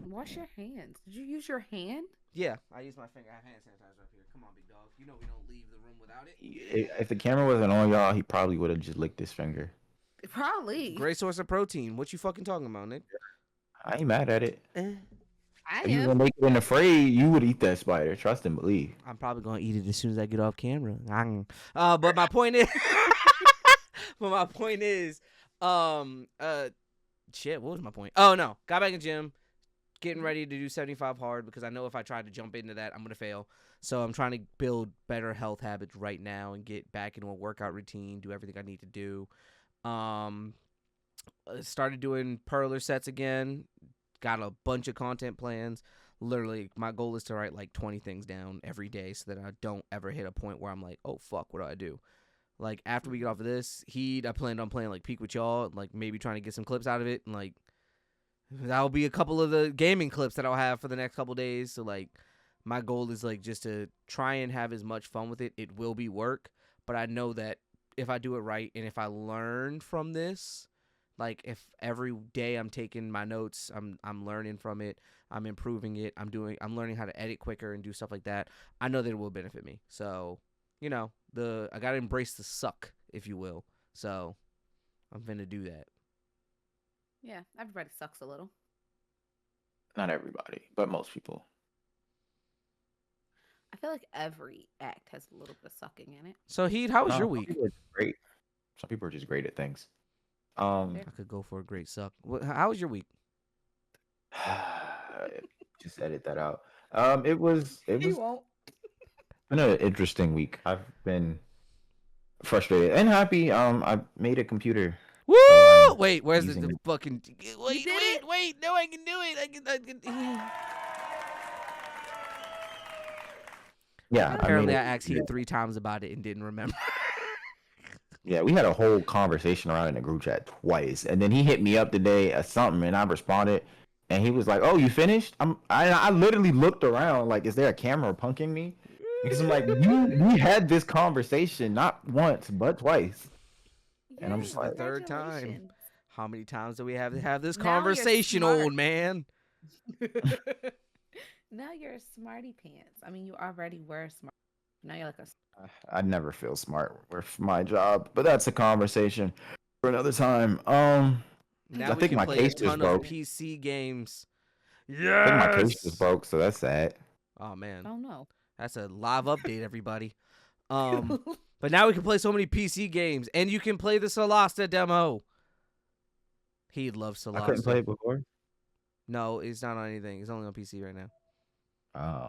Wash your hands. Did you use your hand? Yeah, I use my finger. I have hand sanitizer up here. Come on, big dog. You know we don't leave the room without it. If the camera wasn't on y'all, he probably would have just licked his finger. Probably. Great source of protein. What you fucking talking about, Nick? I ain't mad at it. I If you am. gonna make it in the fray, you would eat that spider. Trust and believe. I'm probably gonna eat it as soon as I get off camera. But my point is, shit. What was my point? Oh no, got back in the gym, getting ready to do 75 hard because I know if I try to jump into that, I'm gonna fail. So I'm trying to build better health habits right now and get back into a workout routine, do everything I need to do. Started doing Perler sets again. Got a bunch of content plans. Literally, my goal is to write like 20 things down every day so that I don't ever hit a point where I'm like, oh, fuck, what do I do? Like, after we get off of this, I planned on playing like Peak with y'all, like maybe trying to get some clips out of it. And like, that'll be a couple of the gaming clips that I'll have for the next couple days. So like, My goal is like just to try and have as much fun with it. It will be work, but I know that if I do it right and if I learn from this, like if every day I'm taking my notes, I'm learning from it, I'm improving it, I'm learning how to edit quicker and do stuff like that. I know that it will benefit me. So, I gotta embrace the suck, if you will. So I'm finna do that. Yeah, everybody sucks a little. Not everybody, but most people. I feel like every act has a little bit of sucking in it. So Heath, how was No, your some week? people are just great. Some people are just great at things. Fair. I could go for a great suck. How was your week? Just edit that out. It was won't. been an interesting week. I've been frustrated and happy. I made a computer. Woo! I'm Wait, where's the using it. fucking? Wait, did wait, it? wait! No, I can do it. I can. Yeah, I Apparently, made I it. asked Heath 3 times about it and didn't remember. Yeah, we had a whole conversation around in the group chat twice, and then he hit me up today at something, and I responded, and he was like, "Oh, you finished?" I literally looked around like, "Is there a camera punking me?" Because I'm like, we had this conversation not once but twice, and I'm Yay, just the like, third time. congratulations. How many times do we have to have this Now you're conversation, smart. old man? Now you're a smarty pants. I mean, you already were smart. Now you're like a. I never feel smart with my job, but that's a conversation for another time. Now I we think can my play a case just ton of broke. PC games. I think my case Yes. just broke, so that's sad. Oh man, Oh no. that's a live update, everybody. But now we can play so many PC games, and you can play the Solasta demo. He loves Solasta. I couldn't play it before. No, it's not on anything. It's only on PC right now. Oh.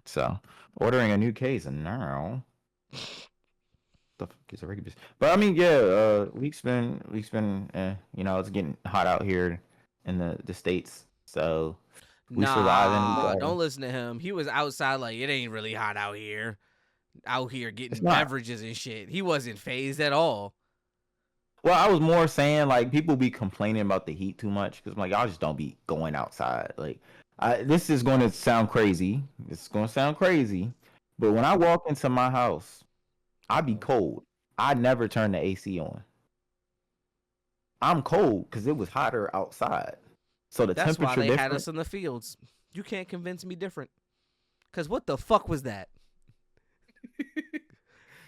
So, ordering a new case now. The fuck is a regular? But I mean, yeah, week's been, it's getting hot out here in the States. So, we surviving. We Nah, thriving. don't listen to him. He was outside like it ain't really hot out here. Out here getting It's not. beverages and shit. He wasn't phased at all. Well, I was more saying like people be complaining about the heat too much because I'm like, y'all just don't be going outside. Like, this is going to sound crazy. It's going to sound crazy. But when I walk into my house, I be cold. I never turn the AC on. I'm cold because it was hotter outside. So the That's why temperature they difference. had us in the fields. You can't convince me different. Cause what the fuck was that?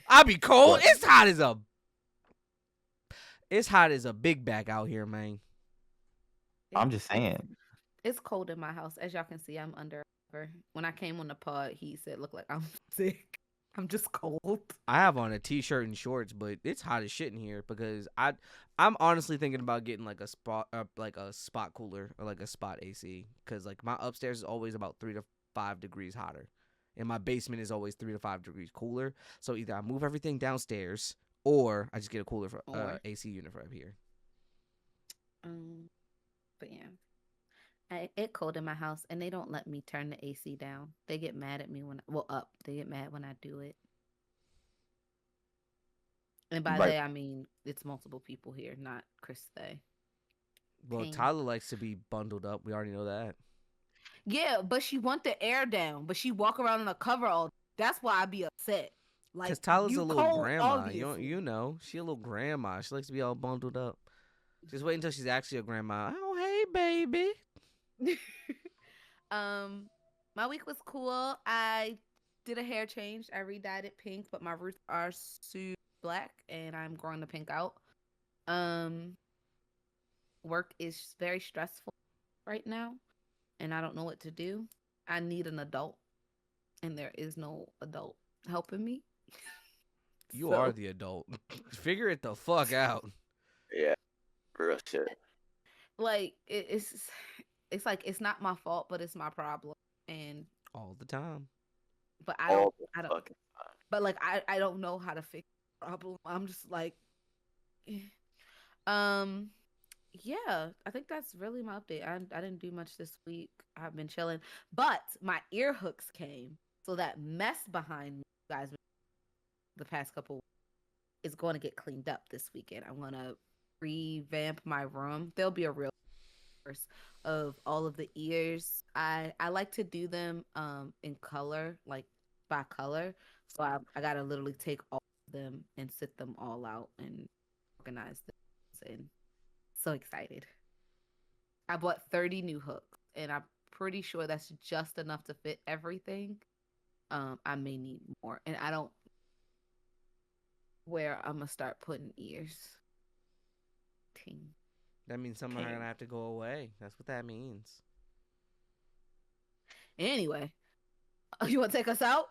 I be cold. What? It's hot as a big bag out here, man. I'm just saying. It's cold in my house. As y'all can see, I'm under. When I came on the pod, he said, "Look like I'm sick. I'm just cold." I have on a t-shirt and shorts, but it's hot as shit in here because I'm honestly thinking about getting like a spot cooler or like a spot AC because like my upstairs is always about 3 to 5 degrees hotter, and my basement is always 3 to 5 degrees cooler. So either I move everything downstairs or I just get a cooler for Or- AC unit for up here. But yeah, it cold in my house, and they don't let me turn the AC down. They get mad at me up. They get mad when I do it. And by Right. they, I mean it's multiple people here, not Chris. They. Well, Pain. Tyler likes to be bundled up. We already know that. Yeah, but she want the air down, but she walk around in a cover all. That's why I be upset. Like, Because Tyler's you a little cold, grandma. obviously. You know, she a little grandma. She likes to be all bundled up. Just wait until she's actually a grandma. Oh, hey, baby. My week was cool. I did a hair change. I redyed it pink, but my roots are super black, and I'm growing the pink out. Work is very stressful right now, and I don't know what to do. I need an adult, and there is no adult helping me. You So, are the adult. Figure it the fuck out. Yeah. Real shit. like it's like it's not my fault, but it's my problem, and All the time. but All I the don't. fucking time. But like I don't know how to fix the problem. I'm just like, yeah. I think that's really my update. I didn't do much this week. I've been chilling, but my ear hooks came, so that mess behind me, you guys, the past couple is going to get cleaned up this weekend. I'm gonna revamp my room. There'll be a real first of all of the ears. I like to do them in color, like by color. So I gotta literally take all of them and sit them all out and organize them. And so excited. I bought 30 new hooks, and I'm pretty sure that's just enough to fit everything. I may need more, and I don't where I'm gonna start putting ears. Ting. That means some are Okay. gonna have to go away. That's what that means. Anyway, you want to take us out?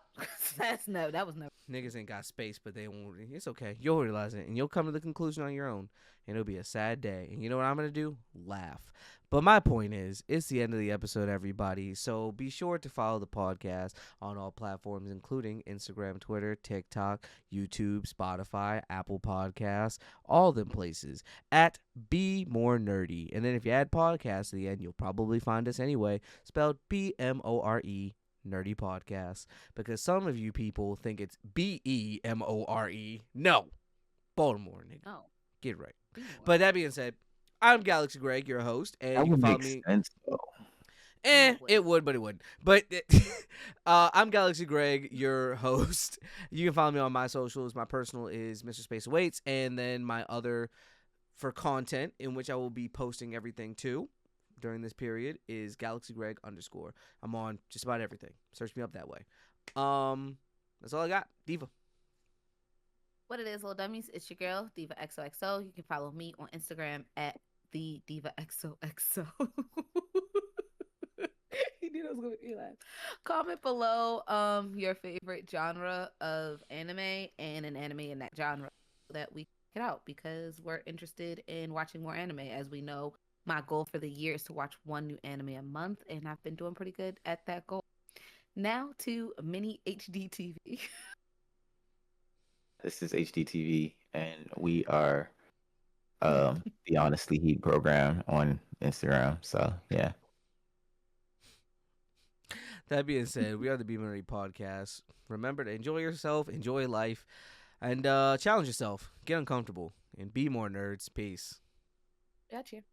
That was never. Niggas ain't got space, but they won't. It's okay. You'll realize it, and you'll come to the conclusion on your own, and it'll be a sad day. And you know what I'm gonna do? Laugh. But my point is, it's the end of the episode, everybody. So be sure to follow the podcast on all platforms, including Instagram, Twitter, TikTok, YouTube, Spotify, Apple Podcasts, all them places at Be More Nerdy. And then if you add podcast to the end, you'll probably find us anyway, spelled BMORE. Nerdy Podcast, because some of you people think it's BEMORE. No, Baltimore, nigga. Oh, Get right. be more. But that being said, I'm Galaxy Greg, your host, and That you would can follow make me. sense, though. No, it It would, but it wouldn't. But I'm Galaxy Greg, your host. You can follow me on my socials. My personal is Mr. Space Awaits, and then my other for content in which I will be posting everything too during this period is Galaxy Greg _ I'm on just about everything. Search me up that way. That's all I got. Diva. What it is, little dummies, it's your girl, Diva XOXO. You can follow me on Instagram at the Diva XOXO. You knew that was gonna make me laugh. Comment below your favorite genre of anime and an anime in that genre so that we can get out, because we're interested in watching more anime. As we know, my goal for the year is to watch one new anime a month, and I've been doing pretty good at that goal. Now to mini HDTV. This is HDTV, and we are the Honestly Heat program on Instagram. So yeah. That being said, we are the Be More Nerdy Podcast. Remember to enjoy yourself, enjoy life, and challenge yourself. Get uncomfortable, and be more nerds. Peace. Gotcha.